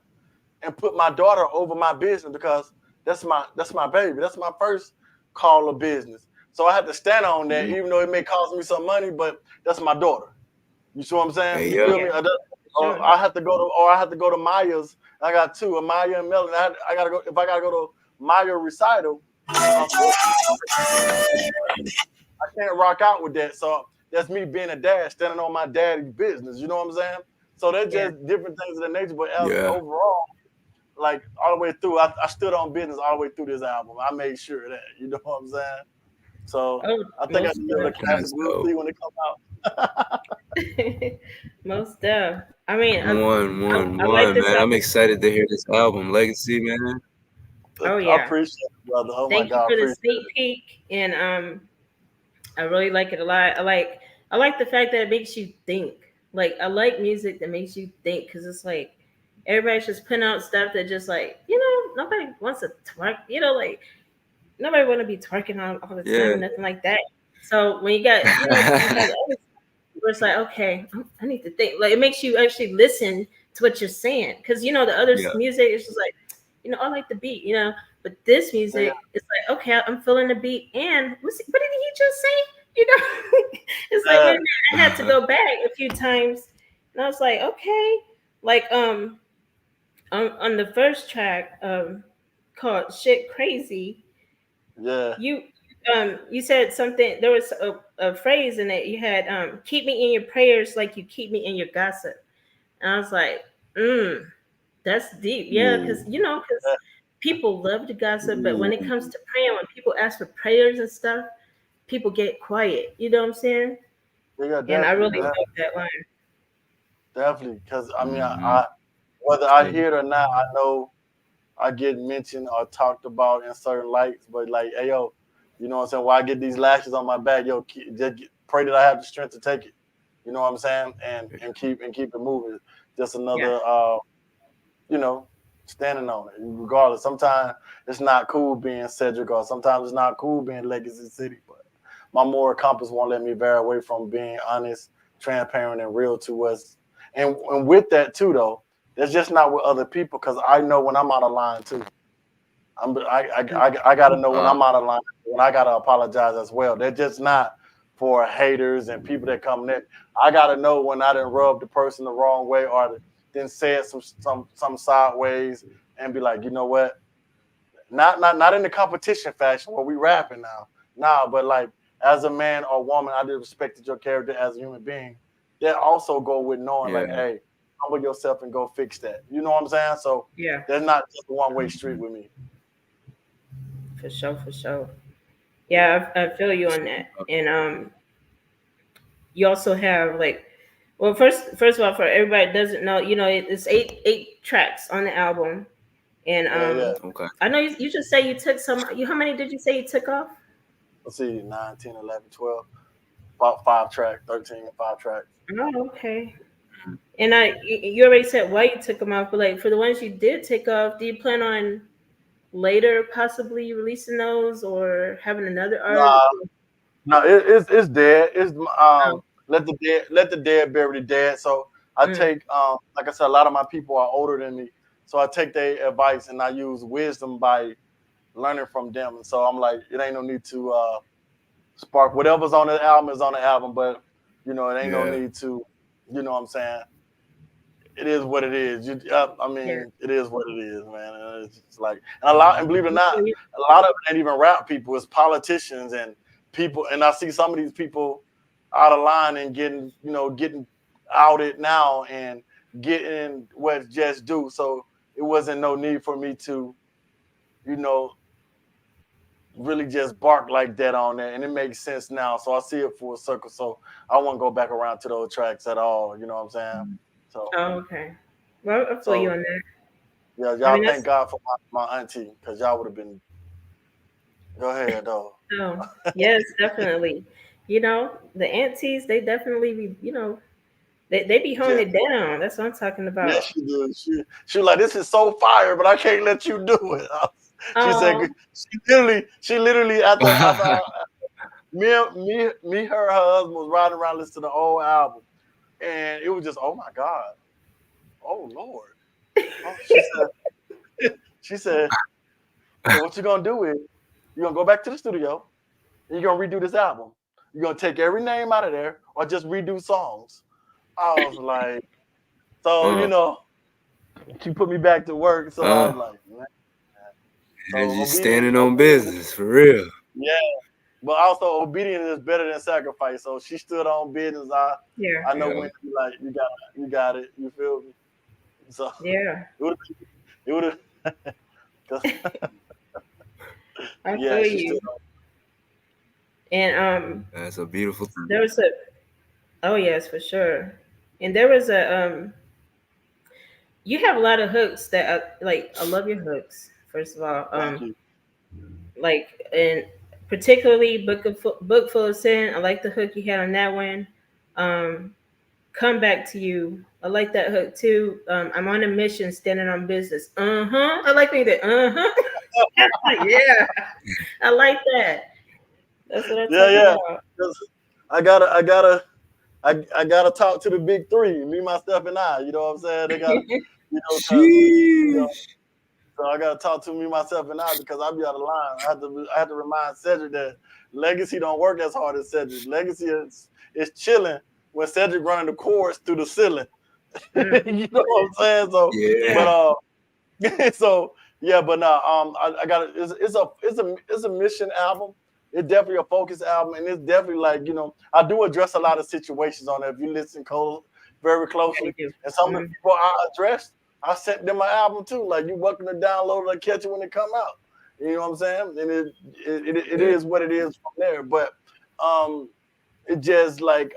[SPEAKER 3] and put my daughter over my business because that's my baby. That's my first call of business. So I had to stand on that,
[SPEAKER 1] Mhm.
[SPEAKER 3] even though it may cost me some money, but that's my daughter. You see what I'm saying?
[SPEAKER 1] Hey,
[SPEAKER 3] You
[SPEAKER 1] yeah.
[SPEAKER 3] feel
[SPEAKER 2] Yeah,
[SPEAKER 3] me?
[SPEAKER 2] for sure.
[SPEAKER 3] I have to go to Maya's. I got two, a Maya and Melanie. I gotta go if I gotta go to Maya recital. Unfortunately, I can't rock out with that. So that's me being a dad, standing on my daddy's business. You know what I'm saying? So they're
[SPEAKER 2] Yeah.
[SPEAKER 3] just different things of that nature. But as
[SPEAKER 1] Yeah.
[SPEAKER 3] overall, like all the way through, I stood on business all the way through this album. I made sure of that. You know what I'm saying? So
[SPEAKER 2] Oh,
[SPEAKER 3] I think I
[SPEAKER 2] most
[SPEAKER 3] can give it a classic.
[SPEAKER 1] That's
[SPEAKER 3] We'll
[SPEAKER 1] dope.
[SPEAKER 3] see when it come out.
[SPEAKER 2] most deaf. I mean, I like
[SPEAKER 1] One,
[SPEAKER 2] this
[SPEAKER 1] man. I'm
[SPEAKER 2] album.
[SPEAKER 1] excited to hear this album, Legacy, man.
[SPEAKER 2] Oh
[SPEAKER 3] I
[SPEAKER 2] yeah.
[SPEAKER 3] appreciate it, brother. Oh my
[SPEAKER 2] Thank you
[SPEAKER 3] God, I
[SPEAKER 2] for the
[SPEAKER 3] appreciate
[SPEAKER 2] sneak peek, and I really like it a lot. I like the fact that it makes you think. Like I like music that makes you think because it's like everybody's just putting out stuff that just like nobody wants to twerk. Like nobody want to be twerking all the time
[SPEAKER 1] Yeah.
[SPEAKER 2] and nothing like that. So when you got you have the other where it's like okay, I need to think. Like it makes you actually listen to what you're saying because the other
[SPEAKER 1] Yeah.
[SPEAKER 2] music is just like I like the beat, but this
[SPEAKER 3] it.
[SPEAKER 2] music is like okay, I'm feeling the beat and what did he just say? It's like
[SPEAKER 3] Yeah,
[SPEAKER 2] wait a minute, I had to go back a few times and I was like okay, like on the first track called "Shit Crazy."
[SPEAKER 3] yeah,
[SPEAKER 2] You you said something. There was a phrase in it. You had keep me in your prayers like you keep me in your gossip. And I was like, that's deep. Yeah, because
[SPEAKER 1] Ooh.
[SPEAKER 2] because people love to gossip, but when it
[SPEAKER 1] Ooh.
[SPEAKER 2] comes to praying, when people ask for prayers and stuff, people get quiet. You know what I'm saying?
[SPEAKER 3] yeah,
[SPEAKER 2] And I
[SPEAKER 3] definitely,
[SPEAKER 2] really like that line.
[SPEAKER 3] definitely. Because I mean,
[SPEAKER 1] Mm-hmm.
[SPEAKER 3] whether I hear it or not, I know I get mentioned or talked about in certain lights. But like, hey yo, you know what I'm saying? Why I get these lashes on my back? Yo, pray that I have the strength to take it. You know what I'm saying? And keep it moving. Just
[SPEAKER 2] Yeah.
[SPEAKER 3] another you know, standing on it. Regardless, sometimes it's not cool being Cedric, or sometimes it's not cool being Legacy City. But my moral compass won't let me veer away from being honest, transparent, and real to us. And with that too, though, that's just not with other people because I know when I'm out of line too. I got to know when
[SPEAKER 1] Uh,
[SPEAKER 3] I'm out of line, when I got to apologize as well. They're just not for haters and people that come next. I got to know when I didn't rub the person the wrong way or then said some sideways and be like, you know what? Not in the competition fashion where we rapping now. Nah, but like as a man or woman, I did respected your character as a human being. That also go with knowing like,
[SPEAKER 1] yeah.
[SPEAKER 3] hey, humble yourself and go fix that. You know what I'm saying? So
[SPEAKER 2] Yeah,
[SPEAKER 3] there's not just a one way street with me.
[SPEAKER 2] for sure, for sure. Yeah, I feel you on that. And you also have like well first of all for everybody that doesn't know it's eight tracks on the album and
[SPEAKER 3] Yeah, yeah.
[SPEAKER 1] Okay.
[SPEAKER 2] I know you just say you took how many did you say you took off?
[SPEAKER 3] Let's see, 9, 10, 11, 12, about 5 tracks, 13, 5 tracks.
[SPEAKER 2] Oh, okay. And you already said why you took them off, but like for the ones you did take off, do you plan on later possibly releasing those or having another art?
[SPEAKER 3] Nah, no, it's dead. It's
[SPEAKER 2] Oh,
[SPEAKER 3] let the dead bury the dead. So I
[SPEAKER 2] mm,
[SPEAKER 3] take like I said, a lot of my people are older than me, so I take their advice and I use wisdom by learning from them. And so I'm like, it ain't no need to spark whatever's on the album is on the album, but it ain't no
[SPEAKER 1] Yeah.
[SPEAKER 3] need to, you know what I'm saying? It is what it is. I
[SPEAKER 2] yeah.
[SPEAKER 3] mean, it is what it is, man. And it's just like, and believe it or not,
[SPEAKER 2] So you-
[SPEAKER 3] a lot of it ain't even rap people. It's politicians and people. And I see some of these people out of line and getting outed now and getting what's just due. So it wasn't no need for me to, you know, really just bark like that on there. And it makes sense now. So I see it full circle. So I won't go back around to those tracks at all. You know what I'm saying? So.
[SPEAKER 2] oh, okay. Well, I feel you
[SPEAKER 3] So
[SPEAKER 2] on that.
[SPEAKER 3] yeah,
[SPEAKER 2] I
[SPEAKER 3] y'all
[SPEAKER 2] mean
[SPEAKER 3] thank
[SPEAKER 2] that's
[SPEAKER 3] God for my auntie because y'all would have been. Go ahead though.
[SPEAKER 2] oh yes, definitely. The aunties, they definitely be, they be
[SPEAKER 3] Yeah,
[SPEAKER 2] holding it down. That's what I'm talking
[SPEAKER 3] yeah,
[SPEAKER 2] about.
[SPEAKER 3] she did. She was like, this is so fire, but I can't let you do it. She said
[SPEAKER 2] Oh,
[SPEAKER 3] she literally after her husband was riding around listening to the old album, and it was just oh my god, oh Lord. Oh, she said, so what you gonna do is you're gonna go back to the studio and you're gonna redo this album. You're gonna take every name out of there or just redo songs. I was like, so
[SPEAKER 1] Uh,
[SPEAKER 3] she put me back to work. So I
[SPEAKER 1] uh,
[SPEAKER 3] was like, man.
[SPEAKER 1] and
[SPEAKER 3] So
[SPEAKER 1] you
[SPEAKER 3] obedience,
[SPEAKER 1] standing on
[SPEAKER 3] obedience.
[SPEAKER 1] business for real.
[SPEAKER 3] Yeah. But also obedience is better than sacrifice. So she stood on business.
[SPEAKER 2] Yeah.
[SPEAKER 3] I know
[SPEAKER 1] Yeah.
[SPEAKER 3] when to be like, you got it. You feel me? So
[SPEAKER 2] Yeah.
[SPEAKER 3] it would have,
[SPEAKER 2] I
[SPEAKER 3] yeah,
[SPEAKER 2] feel
[SPEAKER 3] she stood
[SPEAKER 2] you. And
[SPEAKER 1] That's a beautiful thing.
[SPEAKER 2] there was a oh yes, for sure. And there was a you have a lot of hooks that like I love your hooks. First of all,
[SPEAKER 3] on. Thank you.
[SPEAKER 2] like and particularly book full of sin. I like the hook you had on that one. Um, Come back to you. I like that hook too. I'm on a mission, standing on business. I like when you did. Yeah, I like that. That's what I'm
[SPEAKER 3] Yeah,
[SPEAKER 2] talking
[SPEAKER 3] yeah.
[SPEAKER 2] about.
[SPEAKER 3] 'Cause I gotta talk to the big three, me, myself, and I. You know what I'm saying? They got, because
[SPEAKER 1] Sheesh.
[SPEAKER 3] so I gotta talk to me, myself, and I because I'll be out of line. I have to remind Cedric that Legacy don't work as hard as Cedric. Legacy is chilling when Cedric running the chords through the ceiling.
[SPEAKER 2] Mm,
[SPEAKER 3] You know what I'm saying? So, but
[SPEAKER 1] Yeah.
[SPEAKER 3] so yeah, but no, I got it's a mission album. It's definitely a focus album, and it's definitely like I do address a lot of situations on it. If you listen very
[SPEAKER 2] yeah, you
[SPEAKER 3] closely,
[SPEAKER 2] do.
[SPEAKER 3] and some of the
[SPEAKER 2] Mm,
[SPEAKER 3] people I addressed, I sent them my album too. Like you welcome to download it and catch it when it come out. You know what I'm saying? And it
[SPEAKER 1] Yeah.
[SPEAKER 3] is what it is from there. But um, it just like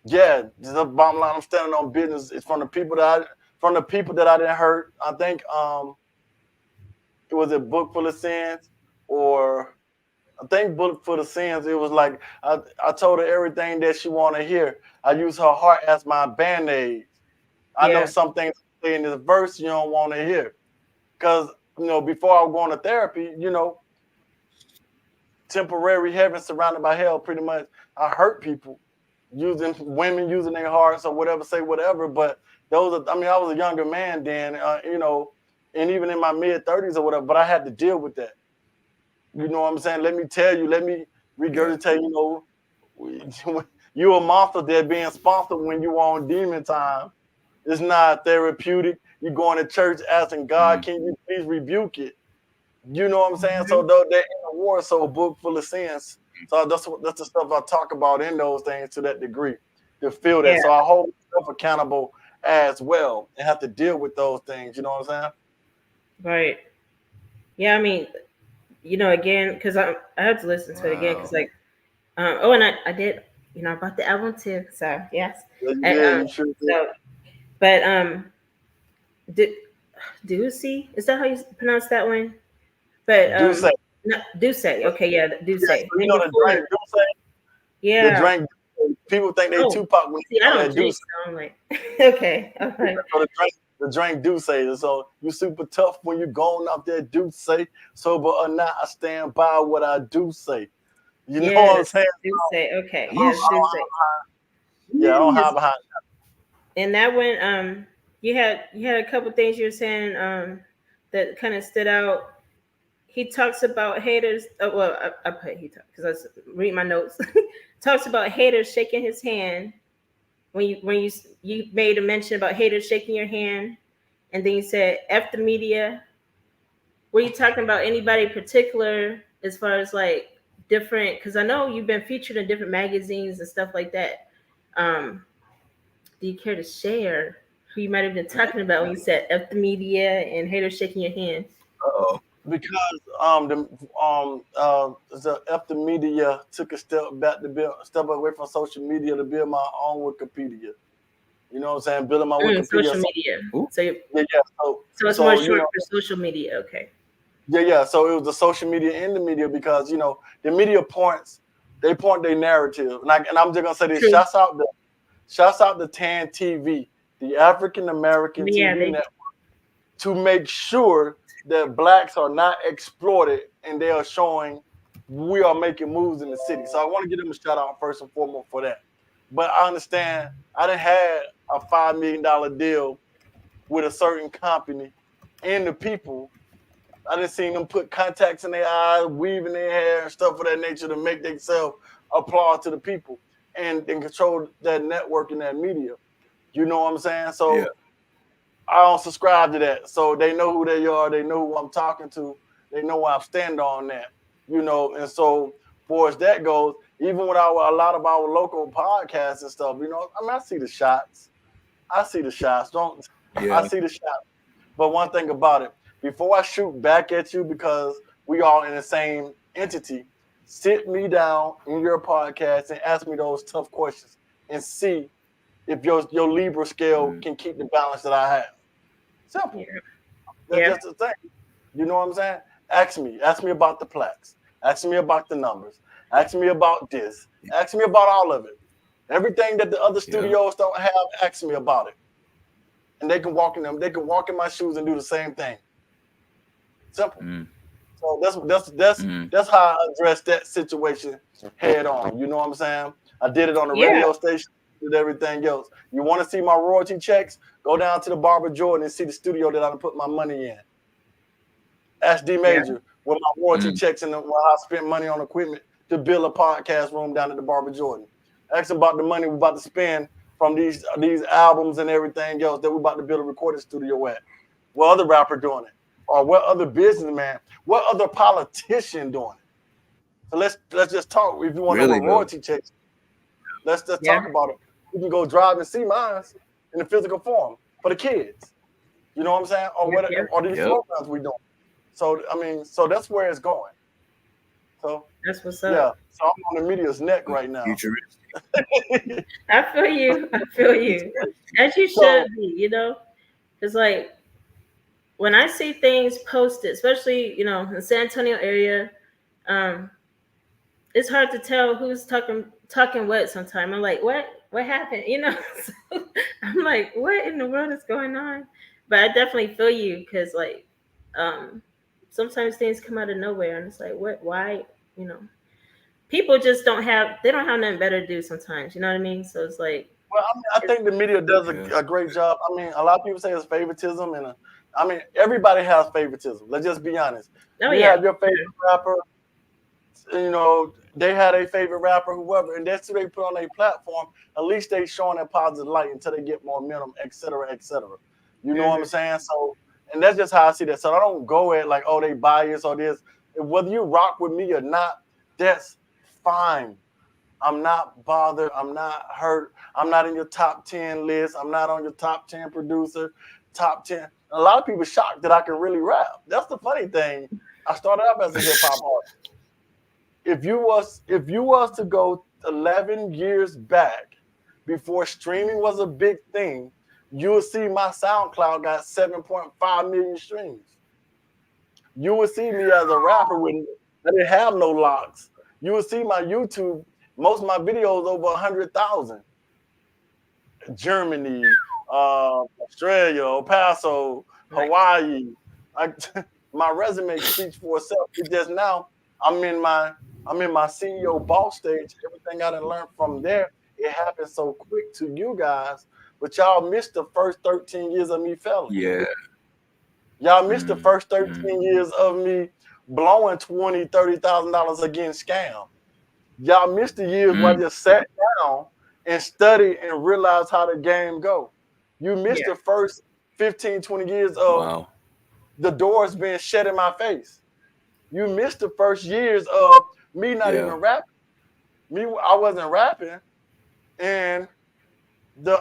[SPEAKER 3] yeah, just the bottom line. I'm standing on business. It's from the people that I didn't hurt. I think it was a book full of sins, or I think book full of sins. It was like I told her everything that she want to hear. I use her heart as my band-aid. I know
[SPEAKER 2] yeah,
[SPEAKER 3] some things in this verse you don't want to hear because before I was going to therapy, temporary heaven surrounded by hell. Pretty much, I hurt people using women using their hearts or whatever, say whatever. But I mean, I was a younger man then, and even in my mid 30s or whatever. But I had to deal with that. You know what I'm saying? Let me tell you. Let me
[SPEAKER 1] Yeah.
[SPEAKER 3] regurgitate. You a monster that being sponsored when you on demon time. It's not therapeutic. You going to church asking God,
[SPEAKER 1] Mm.
[SPEAKER 3] can you please rebuke it? You know what I'm saying? So
[SPEAKER 2] mhm,
[SPEAKER 3] they're in a war, so a book full of sins. So that's the stuff I talk about in those things to that degree, to feel that.
[SPEAKER 2] yeah,
[SPEAKER 3] So I hold myself accountable as well and have to deal with those things. You know what I'm saying?
[SPEAKER 2] right. Yeah, I mean, again, because I have to listen to it again, because
[SPEAKER 1] Wow.
[SPEAKER 2] like, oh, and I did, I bought the album too, so yes,
[SPEAKER 3] Yeah, you
[SPEAKER 2] and,
[SPEAKER 3] did. You sure did.
[SPEAKER 2] so, but do Ducey, is that how you pronounce that one? But
[SPEAKER 3] Do say,
[SPEAKER 2] no, Duce, okay, yeah, Duce,
[SPEAKER 3] yeah. So
[SPEAKER 2] and you're
[SPEAKER 3] the
[SPEAKER 2] full of
[SPEAKER 3] drink do say, the
[SPEAKER 2] yeah.
[SPEAKER 3] drink. People think they
[SPEAKER 2] Oh,
[SPEAKER 3] Tupac when
[SPEAKER 2] see, I
[SPEAKER 3] they know
[SPEAKER 2] don't
[SPEAKER 3] that do.
[SPEAKER 2] drink, so I'm like, okay, okay,
[SPEAKER 3] So the drink do say. So you super tough when you going out there do say. Sober or not, I stand by what I do say. You know what I'm
[SPEAKER 2] yes,
[SPEAKER 3] saying?
[SPEAKER 2] Duce, okay,
[SPEAKER 3] I
[SPEAKER 2] yes, Duce.
[SPEAKER 3] Yeah, I don't
[SPEAKER 2] Yes.
[SPEAKER 3] hide behind.
[SPEAKER 2] And that one, you had a couple things you were saying, that kind of stood out. He talks about haters. Well, I put he talks because I was reading my notes. Talks about haters shaking his hand when you made a mention about haters shaking your hand, and then you said F the media. Were you talking about anybody in particular as far as like different? Because I know you've been featured in different magazines and stuff like that. Um, do you care to share who you might have been talking about when you said F the media and haters shaking your hand?
[SPEAKER 1] Uh-oh.
[SPEAKER 3] Because the after media took a step back to build step away from social media to build my own Wikipedia. You know what I'm saying? Building my Wikipedia.
[SPEAKER 2] Social
[SPEAKER 3] So,
[SPEAKER 2] media.
[SPEAKER 1] Ooh.
[SPEAKER 2] So,
[SPEAKER 3] yeah, yeah. So
[SPEAKER 2] so it's more
[SPEAKER 3] so
[SPEAKER 2] short for social media. Okay.
[SPEAKER 3] yeah, yeah. So it was the social media and the media because the media they point their narrative, and I'm just gonna say this.
[SPEAKER 2] True.
[SPEAKER 3] Shouts out to Tan TV, the African American
[SPEAKER 2] Yeah,
[SPEAKER 3] TV
[SPEAKER 2] they.
[SPEAKER 3] network, to make sure that blacks are not exploited and they are showing we are making moves in the city. So I want to give them a shout out first and foremost for that. But I understand I done had a $5 million deal with a certain company and the people. I done seen them put contacts in their eyes, weaving their hair and stuff of that nature to make themselves applaud to the people and control that network and that media. You know what I'm saying?
[SPEAKER 1] Yeah.
[SPEAKER 3] So I don't subscribe to that. So they know who they are. They know who I'm talking to. They know where I stand on that. And so far as that goes, even with a lot of our local podcasts and stuff, I mean, I see the shots. I see the shots. Don't I
[SPEAKER 1] Yeah.
[SPEAKER 3] see the shots? But one thing about it, before I shoot back at you, because we all in the same entity, sit me down in your podcast and ask me those tough questions and see if your Libra scale
[SPEAKER 1] Mm.
[SPEAKER 3] can keep the balance that I have.
[SPEAKER 2] Yeah.
[SPEAKER 3] Simple. That's
[SPEAKER 2] Yeah.
[SPEAKER 3] just the thing. You know what I'm saying? Ask me about the plaques. Ask me about the numbers. Ask me about this. Ask me about all of it. Everything that the other
[SPEAKER 1] Yeah.
[SPEAKER 3] studios don't have, ask me about it. And they can walk in them. They can walk in my shoes and do the same thing. Simple.
[SPEAKER 1] Mm.
[SPEAKER 3] So that's
[SPEAKER 1] Mm.
[SPEAKER 3] that's how I addressed that situation head on. You know what I'm saying? I did it on the
[SPEAKER 2] Yeah.
[SPEAKER 3] radio station, did everything else. You want to see my royalty checks? Go down to the Barber Jordan and see the studio that I put my money in. Ask D
[SPEAKER 2] Yeah.
[SPEAKER 3] Major with my royalty
[SPEAKER 1] Mm.
[SPEAKER 3] checks and while I spent money on equipment to build a podcast room down at the Barber Jordan. Ask about the money we're about to spend from these albums and everything else that we're about to build a recording studio at. What other rapper doing it? Or what other businessman? What other politician doing it? So let's just talk. If you want to know
[SPEAKER 1] Really
[SPEAKER 3] what
[SPEAKER 1] though.
[SPEAKER 3] royalty checks, let's just
[SPEAKER 2] Yeah.
[SPEAKER 3] talk about it. You can go drive and see mine in the physical form for the kids. You know what I'm saying? Or
[SPEAKER 2] Yep.
[SPEAKER 3] what?
[SPEAKER 2] Yep.
[SPEAKER 3] Or these
[SPEAKER 1] Yep.
[SPEAKER 3] programs we doing. So I mean, so that's where it's going. So
[SPEAKER 2] That's what's
[SPEAKER 3] yeah.
[SPEAKER 2] up.
[SPEAKER 3] So I'm on the media's neck right now.
[SPEAKER 1] Futuristic.
[SPEAKER 2] I feel you. I feel you. As you
[SPEAKER 3] So
[SPEAKER 2] should be, It's like when I see things posted, especially, in the San Antonio area, um, it's hard to tell who's talking what sometimes. I'm like, what happened? So I'm like, what in the world is going on? But I definitely feel you because like um sometimes things come out of nowhere and it's like what why, you know. People just don't have nothing better to do sometimes, you know what I mean? So it's like
[SPEAKER 3] well, I mean, I
[SPEAKER 2] it's,
[SPEAKER 3] think the media does
[SPEAKER 1] Yeah.
[SPEAKER 3] a great job. I mean, a lot of people say it's favoritism, and I mean, everybody has favoritism. Let's just be honest.
[SPEAKER 2] oh
[SPEAKER 3] You
[SPEAKER 2] yeah.
[SPEAKER 3] have your favorite rapper. They had a favorite rapper, whoever, and that's who they put on their platform. At least they showing a positive light until they get more momentum, et cetera, et cetera. You know what I'm
[SPEAKER 2] Hmm.
[SPEAKER 3] saying? So, and that's just how I see that. So I don't go at like, oh, they bias or this. Whether you rock with me or not, that's fine. I'm not bothered. I'm not hurt. I'm not in your top 10 list. I'm not on your top 10 producer, top 10. A lot of people shocked that I can really rap. That's the funny thing. I started out as a hip hop artist. If you was to go 11 years back before streaming was a big thing, you'll see my SoundCloud got 7.5 million streams. You would see me as a rapper when I didn't have no locks. You would see my YouTube, most of my videos over 100,000. Germany, Australia, El Paso,
[SPEAKER 2] Right.
[SPEAKER 3] Hawaii. I, my resume speaks for itself. It just now I'm in my CEO boss stage. Everything I done learned from there, it happened so quick to you guys, but y'all missed the first 13 years of me failing.
[SPEAKER 1] Yeah.
[SPEAKER 3] Y'all missed the
[SPEAKER 1] Mm.
[SPEAKER 3] first 13 years of me blowing $20,000-$30,000 against scam. Y'all missed the years where I
[SPEAKER 1] Mm.
[SPEAKER 3] just sat down and studied and realized how the game go. You missed
[SPEAKER 2] Yeah.
[SPEAKER 3] the first 15, 20 years of
[SPEAKER 1] Wow.
[SPEAKER 3] the doors being shut in my face. You missed the first years of me not even
[SPEAKER 1] Yeah.
[SPEAKER 3] rapping. I wasn't rapping, and the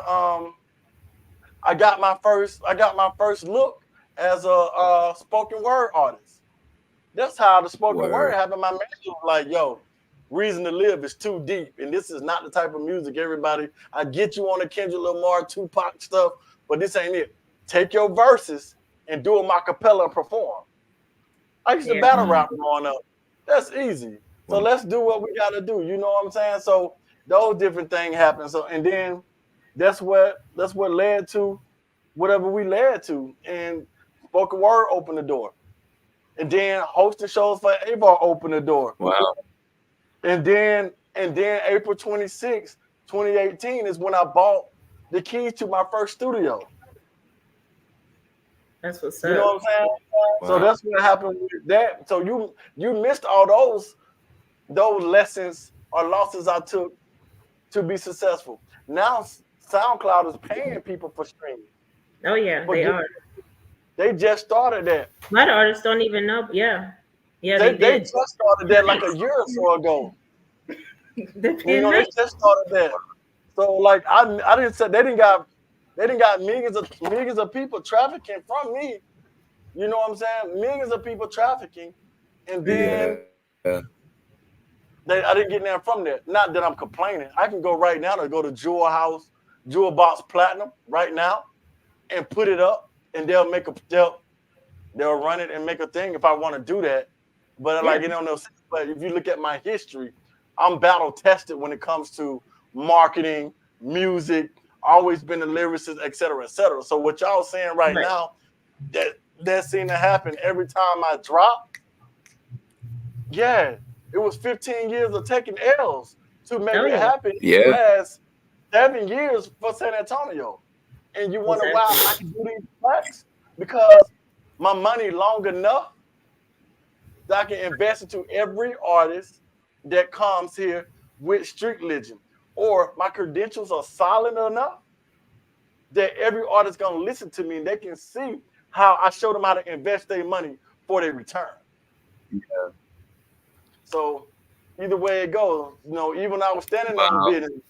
[SPEAKER 3] I got my first look as a spoken word artist. That's how the spoken word
[SPEAKER 1] Word.
[SPEAKER 3] happened. My manager was like, yo, Reason to Live is too deep. And this is not the type of music everybody. I get you on the Kendrick Lamar, Tupac stuff, but this ain't it. Take your verses and do them a cappella and perform. I used to
[SPEAKER 2] Yeah.
[SPEAKER 3] battle
[SPEAKER 1] Mm.
[SPEAKER 3] rap growing up. That's easy. So
[SPEAKER 1] Wow.
[SPEAKER 3] let's do what we gotta do. You know what I'm saying? So those different things happen. So and then that's what led to whatever we led to. And spoken word opened the door. And then hosting shows for Avar opened the door.
[SPEAKER 1] Wow.
[SPEAKER 3] And then April 26, 2018 is when I bought the keys to my first studio.
[SPEAKER 2] That's what's
[SPEAKER 3] You know
[SPEAKER 2] up.
[SPEAKER 3] what I'm saying? So
[SPEAKER 1] Wow.
[SPEAKER 3] that's what happened with that. So you missed all those lessons or losses I took to be successful. Now SoundCloud is paying people for streaming.
[SPEAKER 2] Oh yeah,
[SPEAKER 3] But
[SPEAKER 2] they are.
[SPEAKER 3] they just started that.
[SPEAKER 2] A lot of artists don't even know. Yeah. Yeah, they
[SPEAKER 3] They
[SPEAKER 2] did.
[SPEAKER 3] just started that like a year or so ago.
[SPEAKER 2] The
[SPEAKER 3] You know, they
[SPEAKER 2] PNA.
[SPEAKER 3] just started that. So like I didn't say they didn't got millions of people trafficking from me. You know what I'm saying? Millions of people trafficking, and then
[SPEAKER 1] Yeah.
[SPEAKER 3] I didn't get nothing from that. Not that I'm complaining. I can go right now to go to Jewel House, Jewel Box Platinum right now, and put it up, and they'll run it and make a thing if I want to do that. But
[SPEAKER 2] Yeah.
[SPEAKER 3] like no, but if you look at my history, I'm battle tested when it comes to marketing, music. Always been a lyricist, et cetera, et cetera. So what y'all saying right
[SPEAKER 2] Right.
[SPEAKER 3] now, that seemed to happen every time I drop. Yeah, it was 15 years of taking L's to make
[SPEAKER 2] Oh
[SPEAKER 3] it
[SPEAKER 2] yeah.
[SPEAKER 3] happen in the
[SPEAKER 1] Yeah.
[SPEAKER 3] last 7 years for San Antonio. And you wonder why
[SPEAKER 2] Exactly.
[SPEAKER 3] I can do these tracks? Because my money long enough that I can invest into every artist that comes here with StreetLigion. Or my credentials are solid enough that every artist gonna listen to me and they can see how I show them how to invest their money for their return. So either way it goes, even when I was standing on
[SPEAKER 1] Wow.
[SPEAKER 3] business,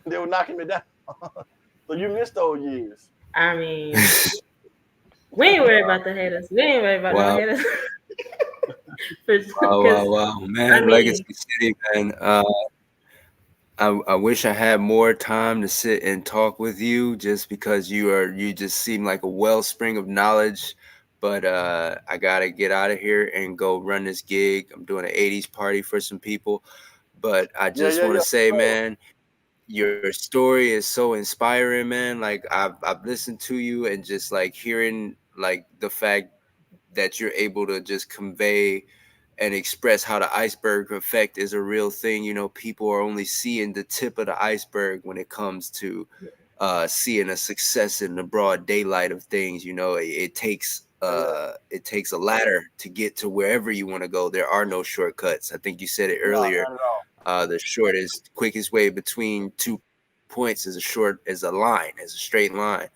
[SPEAKER 3] they were knocking me down. So you missed those years.
[SPEAKER 2] I mean, we ain't worried about the haters. We ain't worried about no
[SPEAKER 1] Wow.
[SPEAKER 2] haters.
[SPEAKER 1] Wow. Wow.
[SPEAKER 2] Because
[SPEAKER 1] Wow.
[SPEAKER 2] I
[SPEAKER 1] Man,
[SPEAKER 2] mean,
[SPEAKER 1] Legacy City, man. I wish I had more time to sit and talk with you just because you just seem like a wellspring of knowledge. But I gotta get out of here and go run this gig. I'm doing an 80s party for some people. But I
[SPEAKER 3] Yeah,
[SPEAKER 1] just
[SPEAKER 3] yeah,
[SPEAKER 1] want
[SPEAKER 3] yeah.
[SPEAKER 1] to say,
[SPEAKER 3] So,
[SPEAKER 1] man, your story is so inspiring, man. Like I've listened to you and just like hearing like the fact that you're able to just convey and express how the iceberg effect is a real thing. People are only seeing the tip of the iceberg when it comes to seeing a success in the broad daylight of things.
[SPEAKER 3] yeah,
[SPEAKER 1] It takes a ladder to get to wherever you want to go. There are no shortcuts. I think you said it
[SPEAKER 3] no,
[SPEAKER 1] earlier.
[SPEAKER 3] not at all.
[SPEAKER 1] The shortest, quickest way between 2 points is a line, as a straight line.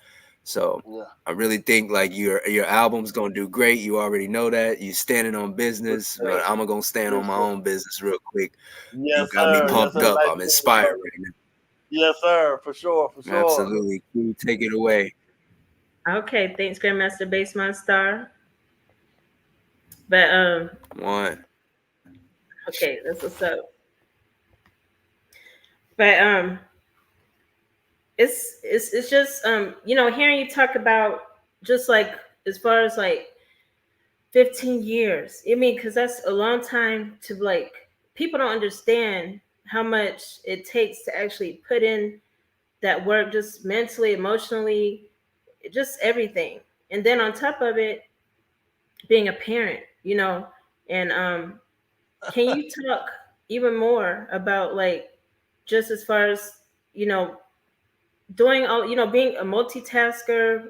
[SPEAKER 1] So
[SPEAKER 3] Yeah,
[SPEAKER 1] I really think like your album's gonna do great. You already know that. You standing on business,
[SPEAKER 3] appreciate
[SPEAKER 1] but
[SPEAKER 3] it.
[SPEAKER 1] I'm gonna stand on my
[SPEAKER 3] Appreciate
[SPEAKER 1] own business real quick.
[SPEAKER 3] it.
[SPEAKER 1] You
[SPEAKER 3] Yes,
[SPEAKER 1] got me
[SPEAKER 3] sir. Yes,
[SPEAKER 1] pumped
[SPEAKER 3] sir.
[SPEAKER 1] up.
[SPEAKER 3] Nice
[SPEAKER 1] I'm
[SPEAKER 3] meeting you,
[SPEAKER 1] inspired
[SPEAKER 3] brother.
[SPEAKER 1] right now.
[SPEAKER 3] Yes, sir. For sure. For sure.
[SPEAKER 1] Absolutely. Cool. Take it away.
[SPEAKER 2] okay, thanks, Grandmaster Bass Monstar. But
[SPEAKER 1] One.
[SPEAKER 2] okay, that's what's up. But it's just hearing you talk about just like as far as like 15 years. I mean, because that's a long time to like, people don't understand how much it takes to actually put in that work, just mentally, emotionally, just everything. And then on top of it, being a parent, and can you talk even more about like just as far as, you know, doing all, being a multitasker,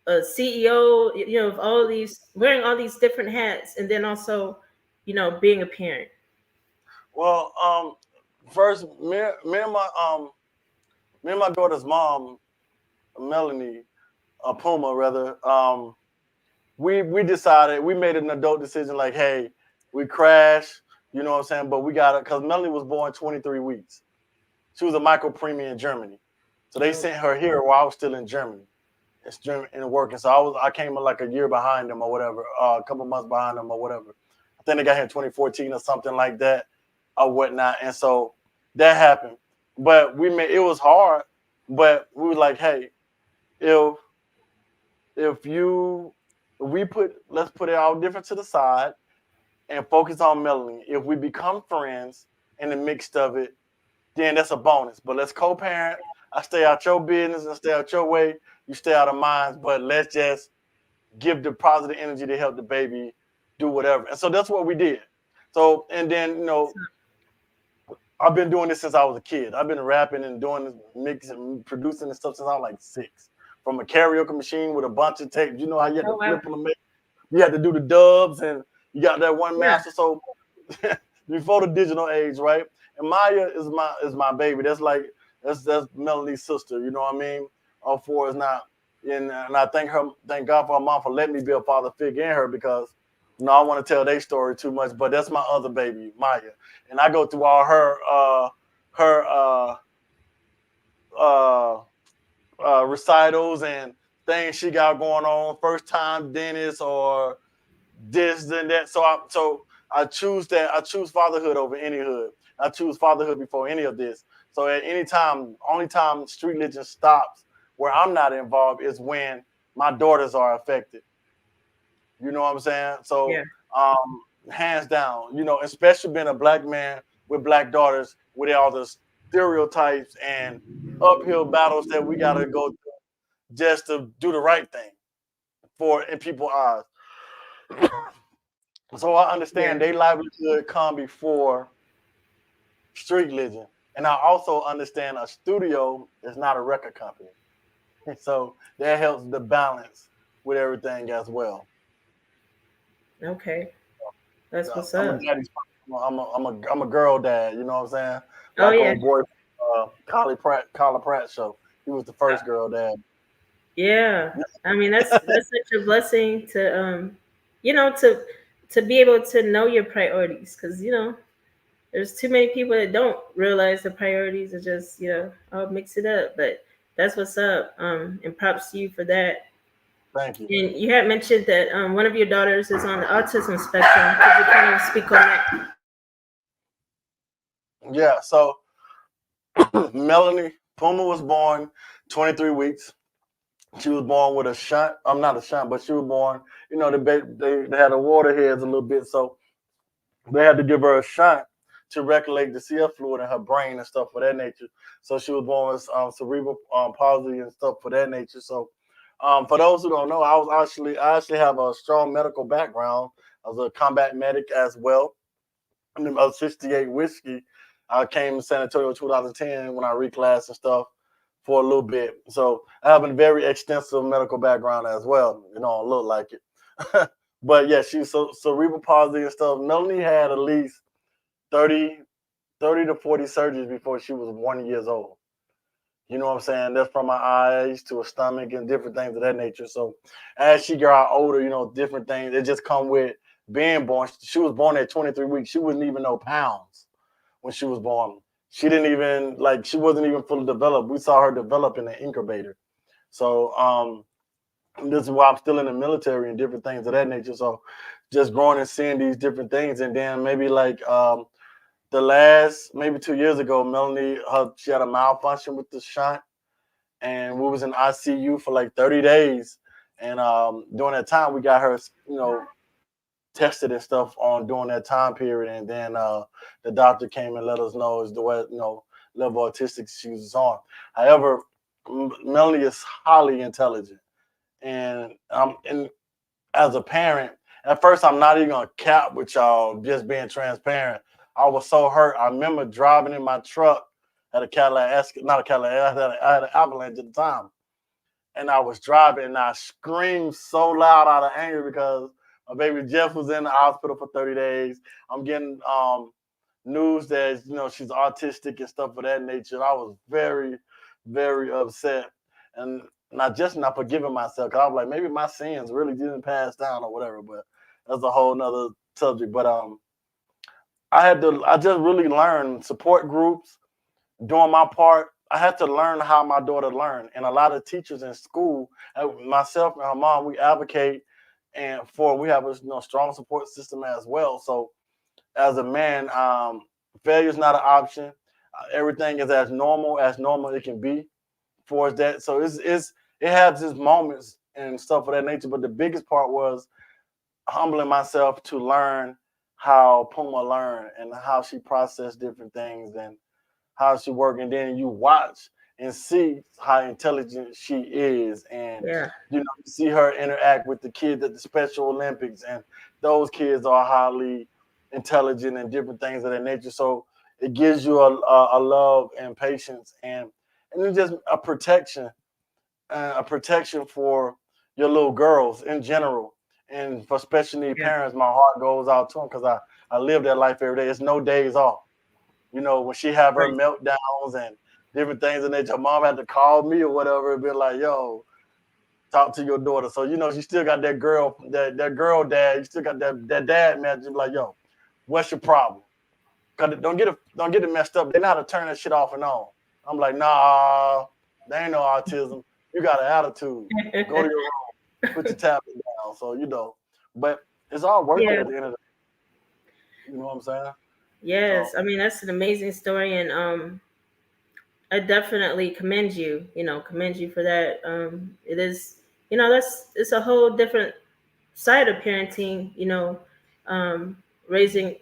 [SPEAKER 2] a CEO, of all of these, wearing all these different hats, and then also, being a parent.
[SPEAKER 3] Well, first, me and my daughter's mom, Melanie, Puma rather, we decided we made an adult decision like, hey, we crashed, you know what I'm saying? But we got it because Melanie was born 23 weeks. She was a micro preemie in Germany, so they
[SPEAKER 2] Oh,
[SPEAKER 3] sent her here while I was still in Germany. It's Germany and working. So I came in like a year behind them or whatever, a couple months behind them or whatever. I think they got here in 2014 or something like that or whatnot. And so that happened. But it was hard, but we were like, hey, if if you if we let's put it all different to the side and focus on Melanie. If we become friends in the mix of it, then that's a bonus. But let's co-parent. I stay out your business and stay out your way. You stay out of mine. But let's just give the positive energy to help the baby do whatever. And so that's what we did. So and then I've been doing this since I was a kid. I've been rapping and doing this mixing and producing and stuff since I was like 6. From a karaoke machine with a bunch of tapes. You know how you had to
[SPEAKER 2] oh wow.
[SPEAKER 3] flip them and make, you had to do the dubs and you got that one
[SPEAKER 2] Yeah.
[SPEAKER 3] master. So before the digital age, right? And Maya is my baby. That's Melanie's sister. You know what I mean? All four is not. And I thank God for her mom for letting me be a father figure in her because No, I want to tell their story too much, but that's my other baby, Maya, and I go through all her uh, recitals and things she got going on, first time dentist or this and that. So I choose that. I choose fatherhood over any hood. I choose fatherhood before any of this. So at any time, only time StreetLigion stops where I'm not involved is when my daughters are affected. You know what I'm saying? So
[SPEAKER 2] Yeah.
[SPEAKER 3] hands down, especially being a black man with black daughters, with all the stereotypes and uphill battles that we gotta go through just to do the right thing for in people's eyes. So I understand
[SPEAKER 2] Yeah.
[SPEAKER 3] their livelihood come before StreetLigion, and I also understand a studio is not a record company, so that helps the balance with everything as well.
[SPEAKER 2] Okay. That's
[SPEAKER 3] Yeah,
[SPEAKER 2] what's
[SPEAKER 3] I'm a
[SPEAKER 2] up.
[SPEAKER 3] daddy's. I'm a girl dad. You know what I'm saying?
[SPEAKER 2] Oh
[SPEAKER 3] Like
[SPEAKER 2] yeah.
[SPEAKER 3] old boy, Collie Pratt show. He was the first girl dad.
[SPEAKER 2] Yeah. I mean, that's such a blessing to you know, to be able to know your priorities, because there's too many people that don't realize the priorities and just I'll mix it up. But that's what's up. And props to you for that.
[SPEAKER 3] Thank you.
[SPEAKER 2] And you had mentioned that one of your daughters is on the autism spectrum. Could you kind of speak on that?
[SPEAKER 3] Yeah. So Melanie Puma was born 23 weeks. She was born with a shunt. I'm not a shunt, but she was born. They had a water heads a little bit, so they had to give her a shunt to regulate the CF fluid in her brain and stuff for that nature. So she was born with cerebral palsy and stuff for that nature. So for those who don't know, I actually have a strong medical background. I was a combat medic as well. I'm a 68 whiskey. I came to San Antonio in 2010 when I reclassed and stuff for a little bit. So I have a very extensive medical background as well. I look like it. But yeah, she's so cerebral palsy and stuff. Melanie had at least 30, 30 to 40 surgeries before she was 1 years old. You know what I'm saying? That's from my eyes to her stomach and different things of that nature. So as she got older, different things, it just come with being born. She was born at 23 weeks. She wasn't even no pounds when she was born. She wasn't even fully developed. We saw her develop in the incubator. So this is why I'm still in the military and different things of that nature. So just growing and seeing these different things, and then maybe like the last maybe 2 years ago, Melanie she had a malfunction with the shunt, and we was in ICU for like 30 days. And during that time, we got her, tested and stuff on during that time period, and then the doctor came and let us know is the way level of autistic she was on. However, Melanie is highly intelligent, and as a parent, at first I'm not even gonna cap with y'all, just being transparent. I was so hurt. I remember driving in my truck at a Cadillac, not a Cadillac, I had an Avalanche at the time, and I was driving and I screamed so loud out of anger because my baby Jeff was in the hospital for 30 days. I'm getting news that she's autistic and stuff of that nature. And I was very, very upset, and not forgiving myself, because I was like, maybe my sins really didn't pass down or whatever. But that's a whole nother subject. But I just really learned support groups, doing my part. I had to learn how my daughter learned, and a lot of teachers in school, myself and her mom, we advocate we have a strong support system as well. So as a man, failure is not an option. Everything is as normal it can be for that. So it has its moments and stuff of that nature. But the biggest part was humbling myself to learn how Puma learned and how she processed different things and how she work, and then you watch and see how intelligent she is, and
[SPEAKER 2] Yeah.
[SPEAKER 3] you see her interact with the kids at the Special Olympics, and those kids are highly intelligent and different things of that nature. So it gives you a love and patience, and it's just a protection for your little girls in general, and for special need
[SPEAKER 2] Yeah.
[SPEAKER 3] parents. My heart goes out to them because I live that life every day. It's no days off. When she have her
[SPEAKER 2] Right.
[SPEAKER 3] meltdowns and different things, and then her mom had to call me or whatever and be like, yo, talk to your daughter. So you know she still got that girl, that girl dad. You still got that dad man. Just like, yo, what's your problem? Cause don't get it messed up. They know how to turn that shit off and on. I'm like, nah, there ain't no autism. You got an attitude. Go to your room. Put your tablet down. So you know, but it's all worth it
[SPEAKER 2] Yeah.
[SPEAKER 3] at the end of the day. You know what I'm saying? So
[SPEAKER 2] Yes. I mean, that's an amazing story, and I definitely commend you. Commend you for that. It is, it's a whole different side of parenting. Um, raising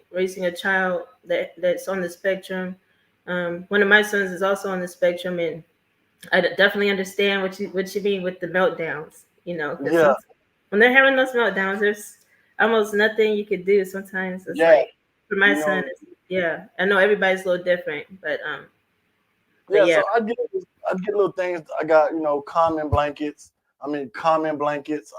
[SPEAKER 2] a child that's on the spectrum. One of my sons is also on the spectrum, and I definitely understand what you mean with the meltdowns. Because
[SPEAKER 3] yeah,
[SPEAKER 2] when they're having those meltdowns, there's almost nothing you could do. Sometimes it's
[SPEAKER 3] yeah.
[SPEAKER 2] like for my
[SPEAKER 3] You
[SPEAKER 2] son,
[SPEAKER 3] know,
[SPEAKER 2] yeah. I know everybody's a little different, but
[SPEAKER 3] yeah.
[SPEAKER 2] yeah.
[SPEAKER 3] So I get little things. I got calming blankets. I mean, calming blankets.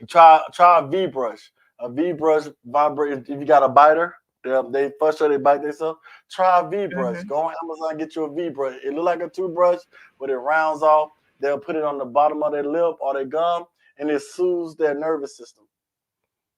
[SPEAKER 3] Try a V brush. A V brush vibrate. If you got a biter, they frustrate, they bite themselves. Try a V brush.
[SPEAKER 2] Mhm.
[SPEAKER 3] Go on Amazon, get you a V brush. It look like a toothbrush, but it rounds off. They'll put it on the bottom of their lip or their gum, and it soothes their nervous system.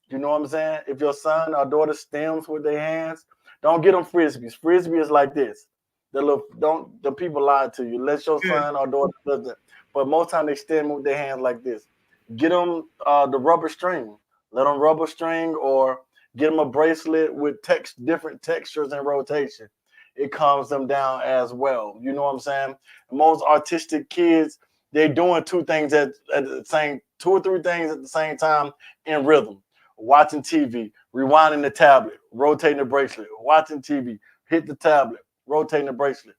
[SPEAKER 3] You know what I'm saying? If your son or daughter stems with their hands, don't get them frisbees. Frisbee is like this. The people lie to you. Let your
[SPEAKER 2] Mm.
[SPEAKER 3] son or daughter does that. But most time they stem with their hands like this. Get them the rubber string. Let them rubber string or get them a bracelet with different textures and rotation. It calms them down as well. You know what I'm saying? Most artistic kids, they're doing at the same two or three things at the same time in rhythm. Watching TV, rewinding the tablet, rotating the bracelet, watching TV, hit the tablet, rotating the bracelet.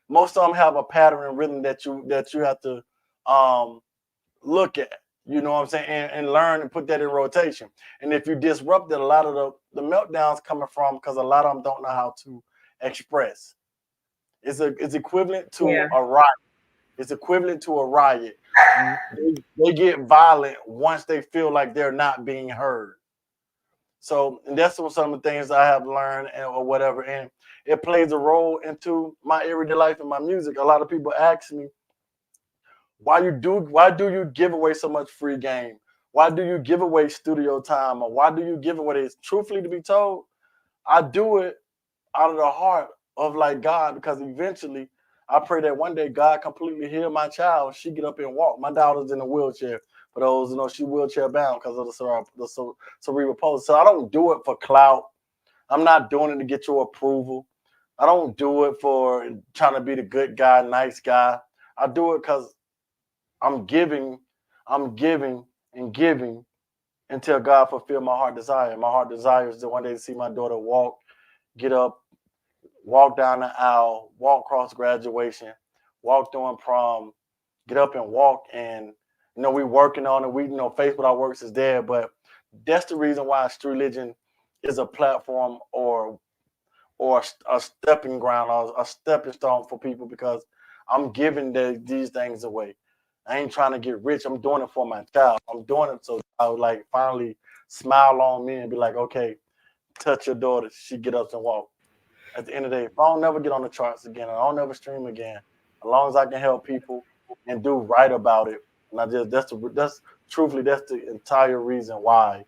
[SPEAKER 3] Most of them have a pattern and rhythm that you have to um, look at. You know what I'm saying, and learn and put that in rotation. And if you disrupt it, a lot of the meltdowns coming from because a lot of them don't know how to express. It's equivalent to
[SPEAKER 2] Yeah.
[SPEAKER 3] a riot. It's equivalent to a riot. They get violent once they feel like they're not being heard. So and that's some of the things I have learned or whatever, and it plays a role into my everyday life and my music. A lot of people ask me, why do you give away so much free game? Why do you give away studio time? Or why do you give away this? Truthfully, to be told, I do it out of the heart of like God, because eventually I pray that one day God completely heal my child. She get up and walk. My daughter's in a wheelchair. For those, she wheelchair bound because of the cerebral palsy. So I don't do it for clout. I'm not doing it to get your approval. I don't do it for trying to be the good guy, nice guy. I do it because I'm giving, I'm giving and giving until God fulfill my heart desire. My heart desire is to one day to see my daughter walk, get up, walk down the aisle, walk across graduation, walk during prom, get up and walk. And we working on it. We Faith Without Works is there, but that's the reason why StreetLigion is a platform or a stepping ground or a stepping stone for people, because I'm giving these things away. I ain't trying to get rich. I'm doing it for my child. I'm doing it so I would like finally smile on me and be like, okay, touch your daughter. She get up and walk. At the end of the day, if I don't never get on the charts again, I don't never stream again, as long as I can help people and do right about it. And that's truthfully, that's the entire reason why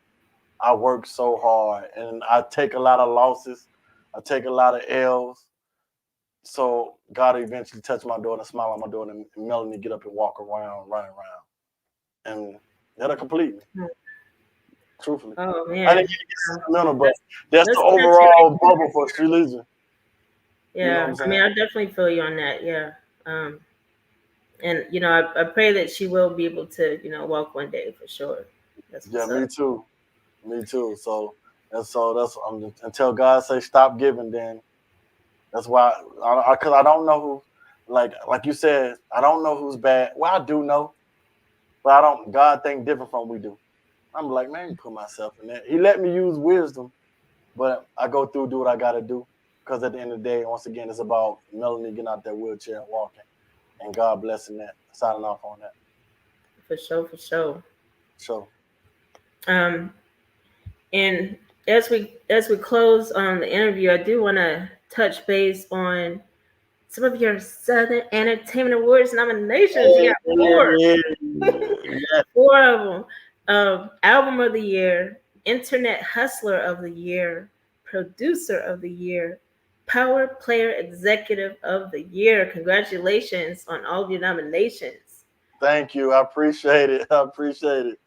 [SPEAKER 3] I work so hard, and I take a lot of losses. I take a lot of L's. So God eventually touch my daughter, smile on my daughter, and Melanie get up and walk around, run around, and that'll complete me. Truthfully,
[SPEAKER 2] Oh
[SPEAKER 3] I didn't
[SPEAKER 2] man.
[SPEAKER 3] get
[SPEAKER 2] Uh,
[SPEAKER 3] sentimental, but
[SPEAKER 2] Let's
[SPEAKER 3] that's the
[SPEAKER 2] let's touch
[SPEAKER 3] overall
[SPEAKER 2] it.
[SPEAKER 3] bubble for Street Legion. You know what
[SPEAKER 2] Yeah.
[SPEAKER 3] I'm
[SPEAKER 2] I
[SPEAKER 3] saying?
[SPEAKER 2] mean, I definitely feel you on that. Yeah. Um, and I pray that she will be able to, walk one day for sure. That's
[SPEAKER 3] Yeah,
[SPEAKER 2] what's
[SPEAKER 3] me
[SPEAKER 2] up.
[SPEAKER 3] too. Me too. So that's until God say stop giving, then that's why because I don't know who, like you said, I don't know who's bad. Well, I do know, but I don't. God think different from we do. I'm like, man, put myself in that. He let me use wisdom, but I go through, do what I got to do, because at the end of the day, once again, it's about Melanie getting out that wheelchair and walking, and God blessing that. Signing off on that.
[SPEAKER 2] For sure. For sure.
[SPEAKER 3] So
[SPEAKER 2] Um, and as we close on the interview, I do want to touch base on some of your Southern Entertainment Awards nominations. You got four.
[SPEAKER 3] Yeah,
[SPEAKER 2] 4 of them. Album of the year, Internet Hustler of the year, Producer of the year, Power Player Executive of the year. Congratulations on all of your nominations.
[SPEAKER 3] thank you. I appreciate it. I appreciate it.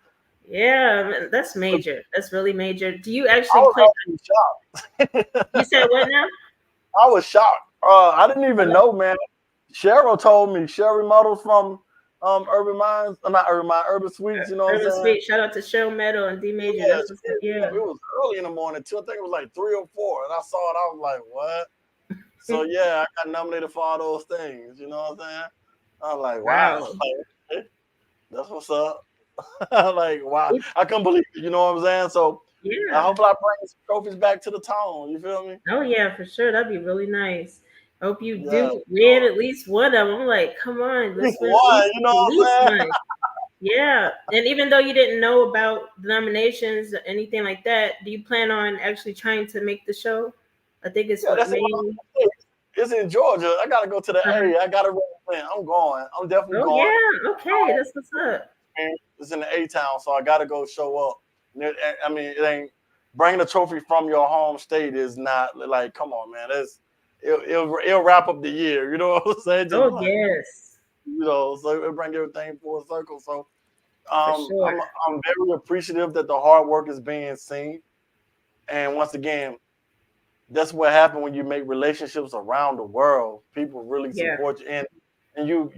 [SPEAKER 2] Yeah, man, that's major. That's really major. Do you
[SPEAKER 3] I
[SPEAKER 2] actually
[SPEAKER 3] was
[SPEAKER 2] plan?
[SPEAKER 3] actually
[SPEAKER 2] You
[SPEAKER 3] shocked.
[SPEAKER 2] said what now?
[SPEAKER 3] I was shocked. I didn't even know, man. Cheryl told me. Cheryl Models from Urban Minds, not Urban Mind, Urban Suites. You know what I'm
[SPEAKER 2] Urban
[SPEAKER 3] saying?
[SPEAKER 2] Sweet. Shout out to Cheryl Meadow and D Major.
[SPEAKER 3] Yeah,
[SPEAKER 2] That's what's up. Yeah.
[SPEAKER 3] it was early in the morning too. I think it was like 3 or 4, and I saw it. I was like, "What?" So yeah, I got nominated for all those things. You know what I'm saying? I was like, "Wow,
[SPEAKER 2] Wow.
[SPEAKER 3] like, okay, that's what's up." Like, wow, I couldn't believe it. You know what I'm saying? So I
[SPEAKER 2] Yeah.
[SPEAKER 3] hope I bring some trophies back to the town. You feel me?
[SPEAKER 2] Oh yeah, for sure. That'd be really nice. Hope you
[SPEAKER 3] Yeah,
[SPEAKER 2] do
[SPEAKER 3] for
[SPEAKER 2] win
[SPEAKER 3] sure.
[SPEAKER 2] at least one of them. I'm like, come on, let's win
[SPEAKER 3] One, you know
[SPEAKER 2] at
[SPEAKER 3] what
[SPEAKER 2] least
[SPEAKER 3] I'm saying?
[SPEAKER 2] one. Yeah. And even though you didn't know about the nominations or anything like that, do you plan on actually trying to make the show? I think it's
[SPEAKER 3] Yeah,
[SPEAKER 2] what
[SPEAKER 3] that's it.
[SPEAKER 2] May.
[SPEAKER 3] It's in Georgia. I gotta go to the
[SPEAKER 2] Uh-huh.
[SPEAKER 3] area. I gotta represent. I'm going. I'm definitely
[SPEAKER 2] Oh
[SPEAKER 3] going.
[SPEAKER 2] yeah. Okay, that's what's up.
[SPEAKER 3] It's in the A town, so I gotta go show up. I mean, it ain't bringing a trophy from your home state is not like, come on, man. It'll wrap up the year. You know what I'm saying? Just
[SPEAKER 2] Oh
[SPEAKER 3] like,
[SPEAKER 2] yes,
[SPEAKER 3] so it'll bring everything full circle. So
[SPEAKER 2] for sure.
[SPEAKER 3] I'm very appreciative that the hard work is being seen. And once again, that's what happened when you make relationships around the world. People really
[SPEAKER 2] Yeah.
[SPEAKER 3] support you, and you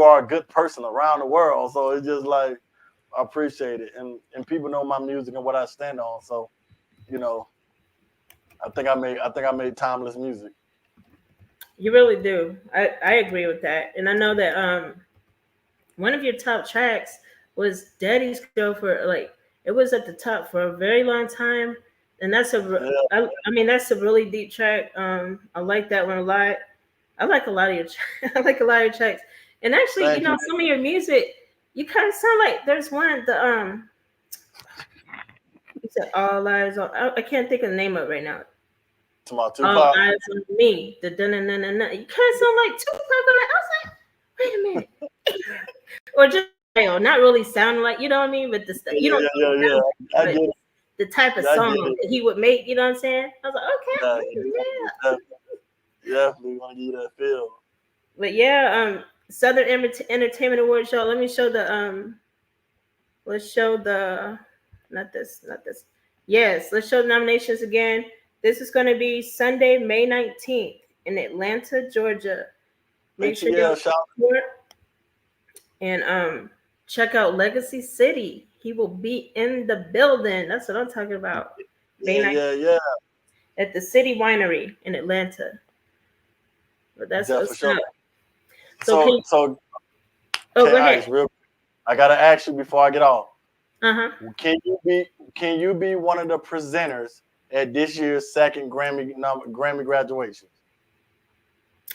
[SPEAKER 3] are a good person around the world. So it's just like I appreciate it, and people know my music and what I stand on. So you know, I think I made timeless music.
[SPEAKER 2] You really do. I agree with that. And I know that one of your top tracks was Daddy's Girl for like it was at the top for a very long time, and
[SPEAKER 3] Yeah,
[SPEAKER 2] I mean that's a really deep track. I like that one a lot. I like a lot of your I like a lot of your tracks, and actually,
[SPEAKER 3] thank you.
[SPEAKER 2] some of your music, you kind of sound like there's one the you said All Eyes on I can't think of the name of it right now.
[SPEAKER 3] To my
[SPEAKER 2] All
[SPEAKER 3] Tupac.
[SPEAKER 2] Eyes on Me. The dun dun dun dun. You kind of sound like Tupac. I was like, wait a minute. Or just not really sounding like you know what I mean, but the stuff you don't
[SPEAKER 3] Yeah. I
[SPEAKER 2] but
[SPEAKER 3] get it.
[SPEAKER 2] the type of
[SPEAKER 3] Yeah, I
[SPEAKER 2] song
[SPEAKER 3] get it.
[SPEAKER 2] that he would make, you know what I'm saying? I was like,
[SPEAKER 3] Yeah,
[SPEAKER 2] okay, yeah.
[SPEAKER 3] definitely want to give you that feel.
[SPEAKER 2] But yeah, Southern Entertainment Awards show. Let me show the let's show the not this. Yes, let's show the nominations again. This is gonna be Sunday, May 19th in Atlanta, Georgia. Make sure you
[SPEAKER 3] ATL shout.
[SPEAKER 2] support and check out Legacy City. He will be in the building. That's what I'm talking about. May 19th
[SPEAKER 3] Yeah.
[SPEAKER 2] at the City Winery in Atlanta. But that's
[SPEAKER 3] Yeah, for
[SPEAKER 2] what's
[SPEAKER 3] sure.
[SPEAKER 2] up. So can
[SPEAKER 3] So
[SPEAKER 2] you,
[SPEAKER 3] so
[SPEAKER 2] oh go ahead.
[SPEAKER 3] KeyIce, real. I gotta ask you before I get off.
[SPEAKER 2] Uh-huh.
[SPEAKER 3] Can you be one of the presenters at this year's second Grammy graduation?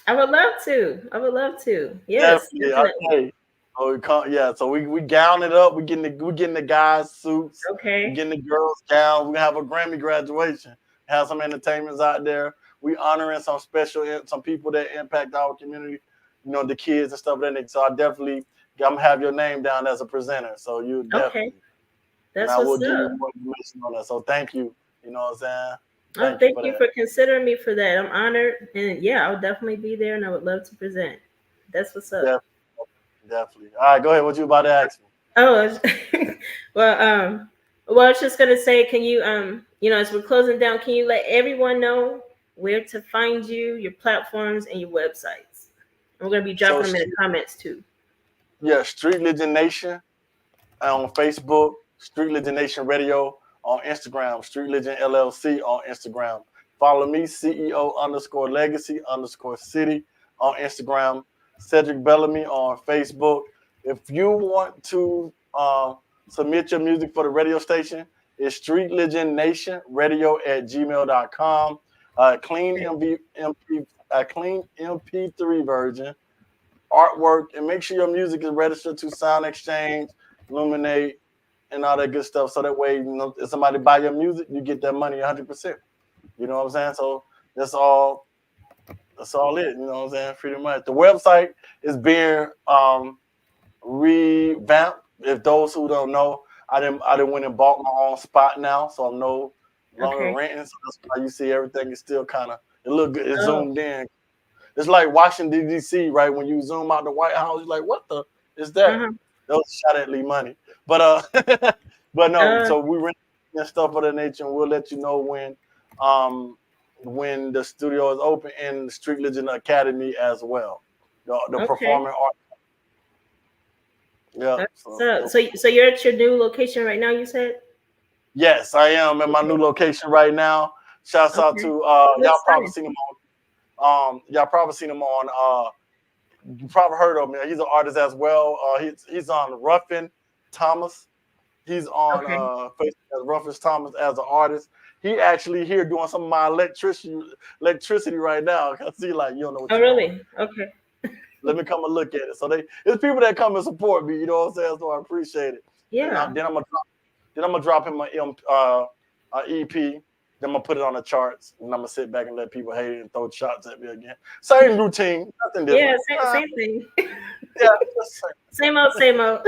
[SPEAKER 2] I would love to. I would love to. Yes,
[SPEAKER 3] Definitely.
[SPEAKER 2] definitely.
[SPEAKER 3] Okay. So we gown it up. We getting the guys suits. We
[SPEAKER 2] Okay.
[SPEAKER 3] getting the girls gowns. We gonna have a Grammy graduation. Have some entertainments out there. We honoring some people that impact our community. The kids and stuff like that. So I definitely I'm gonna have your name down as a presenter. So you
[SPEAKER 2] Okay.
[SPEAKER 3] definitely, and
[SPEAKER 2] That's
[SPEAKER 3] I will
[SPEAKER 2] what's
[SPEAKER 3] give you
[SPEAKER 2] up.
[SPEAKER 3] more information on that. So thank you. You know what I'm saying?
[SPEAKER 2] Oh,
[SPEAKER 3] Thank you
[SPEAKER 2] thank
[SPEAKER 3] for
[SPEAKER 2] you
[SPEAKER 3] that.
[SPEAKER 2] for considering me for that. I'm honored. And yeah, I'll definitely be there and I would love to present. That's what's up.
[SPEAKER 3] Definitely, definitely. All right, go ahead. What you about to ask me?
[SPEAKER 2] Oh, well, I was just gonna say, can you, as we're closing down, can you let everyone know where to find you, your platforms, and your websites? And we're gonna be
[SPEAKER 3] So
[SPEAKER 2] dropping them in the comments too.
[SPEAKER 3] yeah, Street Legion Nation on Facebook, Street Legion Nation Radio on Instagram, Street Legion LLC on Instagram. Follow me, CEO_Legacy_City on Instagram, Cedric Bellamy on Facebook. If you want to submit your music for the radio station, it's Street Legion Nation Radio at gmail.com. Clean clean MP3 version artwork, and make sure your music is registered to Sound Exchange, Luminate, and all that good stuff. So that way, if somebody buy your music, you get that money 100%. You know what I'm saying? So that's all. That's all it. You know what I'm saying? Pretty much. The website is being revamp. If those who don't know, I didn't went and bought my own spot now, so I'm no longer
[SPEAKER 2] Okay.
[SPEAKER 3] renting. So that's why you see everything is still kind of it look good. It's
[SPEAKER 2] Oh.
[SPEAKER 3] zoomed in. It's like Washington D.C. right when you zoom out the White House, you're like, what the is that?
[SPEAKER 2] Uh-huh.
[SPEAKER 3] That was shot at Lee Money, but but no.
[SPEAKER 2] Uh,
[SPEAKER 3] So we rent and stuff of that nature, and we'll let you know um when the studio is open in the StreetLigion Academy as well. The
[SPEAKER 2] okay.
[SPEAKER 3] performing art. Yeah.
[SPEAKER 2] That's so you're at your new location right now, you said?
[SPEAKER 3] Yes, I am at my new
[SPEAKER 2] Okay.
[SPEAKER 3] location right now. Shouts out
[SPEAKER 2] Okay.
[SPEAKER 3] to
[SPEAKER 2] Looks nice.
[SPEAKER 3] y'all probably seen him on you probably heard of him. He's an artist as well. He's on Ruffin Thomas. He's on
[SPEAKER 2] Okay.
[SPEAKER 3] Facebook as Ruffin Thomas as an artist. He actually here doing some of my electricity right now. I see like you don't know what
[SPEAKER 2] Oh,
[SPEAKER 3] you're doing.
[SPEAKER 2] really? Okay.
[SPEAKER 3] Let me come and look at it. So it's people that come and support me. You know what I'm saying? So I appreciate it. And
[SPEAKER 2] Yeah.
[SPEAKER 3] then I'm gonna drop him a EP. Then I'm gonna put it on the charts, and I'm gonna sit back and let people hate it and throw shots at me again. Same routine, nothing
[SPEAKER 2] Yeah,
[SPEAKER 3] different.
[SPEAKER 2] same thing.
[SPEAKER 3] Yeah, just
[SPEAKER 2] Same old, same old.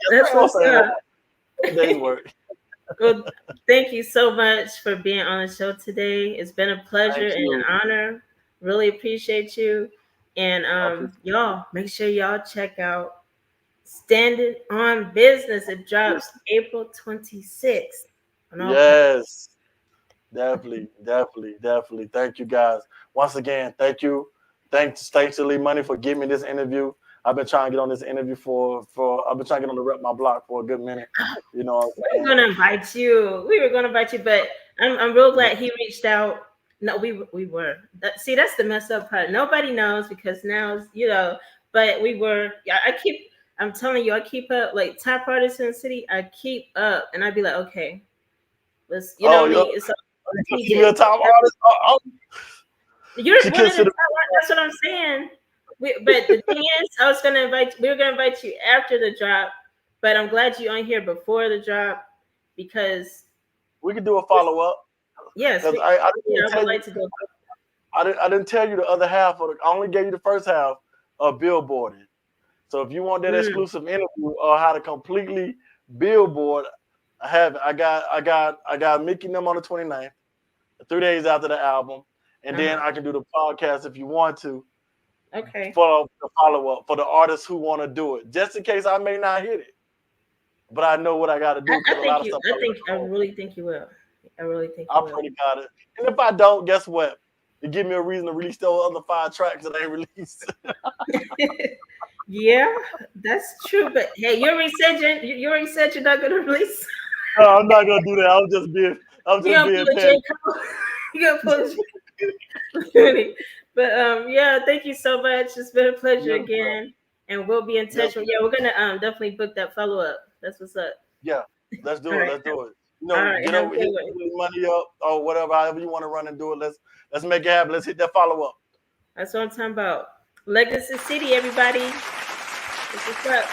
[SPEAKER 2] That's
[SPEAKER 3] same old,
[SPEAKER 2] what's
[SPEAKER 3] same
[SPEAKER 2] up.
[SPEAKER 3] old. Day's work.
[SPEAKER 2] Well, thank you so much for being on the show today. It's been a pleasure
[SPEAKER 3] Thank
[SPEAKER 2] and an
[SPEAKER 3] you.
[SPEAKER 2] honor. Really appreciate you. And
[SPEAKER 3] I appreciate
[SPEAKER 2] y'all, make sure y'all check out Standing on Business. It
[SPEAKER 3] it.
[SPEAKER 2] drops April 26th on all platforms.
[SPEAKER 3] Yes, definitely. Thank you guys once again. Thank you. Thanks to Lee Money for giving me this interview. I've been trying to get on this interview for I've been trying to get on the Rep My Block for a good minute. You know what
[SPEAKER 2] We
[SPEAKER 3] I'm
[SPEAKER 2] were gonna invite you. We were gonna invite you, but I'm real
[SPEAKER 3] saying?
[SPEAKER 2] glad he reached out. No, we were. See, that's the messed up part. Nobody knows because now but we were. Yeah, I keep. I'm telling you, I keep up. Like top artists in the city, I keep up, and I'd be like, okay, let's. You know
[SPEAKER 3] Oh,
[SPEAKER 2] what I mean? It's
[SPEAKER 3] you
[SPEAKER 2] he
[SPEAKER 3] consider me
[SPEAKER 2] did.
[SPEAKER 3] a top artist?
[SPEAKER 2] You're
[SPEAKER 3] She
[SPEAKER 2] one of the
[SPEAKER 3] consider.
[SPEAKER 2] top. That's what I'm saying. But the thing is, I was gonna invite. We were gonna invite you after the drop, but I'm glad you on here before the drop because
[SPEAKER 3] We could do a
[SPEAKER 2] it's
[SPEAKER 3] follow up
[SPEAKER 2] yes,
[SPEAKER 3] because I
[SPEAKER 2] yeah,
[SPEAKER 3] didn't
[SPEAKER 2] I would
[SPEAKER 3] tell you.
[SPEAKER 2] like to go.
[SPEAKER 3] I didn't tell you the other half of I only gave you the first half of billboarding. So if you want that
[SPEAKER 2] Mm,
[SPEAKER 3] exclusive interview or how to completely billboard, I have it. I got Mickey and them on the 29th, 3 days after the album, and then
[SPEAKER 2] uh-huh.
[SPEAKER 3] I can do the podcast if you want to
[SPEAKER 2] Okay.
[SPEAKER 3] for the follow up for the artists who want to do it, just in case I may not hit it. But I know what I got to do because
[SPEAKER 2] I
[SPEAKER 3] a lot
[SPEAKER 2] think
[SPEAKER 3] of
[SPEAKER 2] you.
[SPEAKER 3] stuff
[SPEAKER 2] I think. I really think you will. I really think
[SPEAKER 3] I
[SPEAKER 2] you will.
[SPEAKER 3] pretty got it. And if I don't, guess what? It give me a reason to release those other 5 tracks that I ain't released.
[SPEAKER 2] Yeah, that's true. But hey, you already said you already said you're not gonna release.
[SPEAKER 3] No, I'm not gonna do that. I'm
[SPEAKER 2] You
[SPEAKER 3] just
[SPEAKER 2] gonna
[SPEAKER 3] being
[SPEAKER 2] pull a J
[SPEAKER 3] petty.
[SPEAKER 2] Cole. You gonna pull. A J- but yeah, thank you so much. It's been a pleasure
[SPEAKER 3] Yes, sir.
[SPEAKER 2] again, and we'll be in
[SPEAKER 3] Yes,
[SPEAKER 2] touch. Yeah, we're gonna definitely book that follow up. That's what's up.
[SPEAKER 3] yeah. Let's
[SPEAKER 2] All
[SPEAKER 3] do it.
[SPEAKER 2] right.
[SPEAKER 3] Let's do it.
[SPEAKER 2] All right.
[SPEAKER 3] Get
[SPEAKER 2] Have a
[SPEAKER 3] over,
[SPEAKER 2] good
[SPEAKER 3] hit
[SPEAKER 2] one.
[SPEAKER 3] the money up or whatever, however you want to run and do it. Let's make it happen. Let's hit that follow up.
[SPEAKER 2] That's what I'm talking about. Legacy City, everybody. This is up.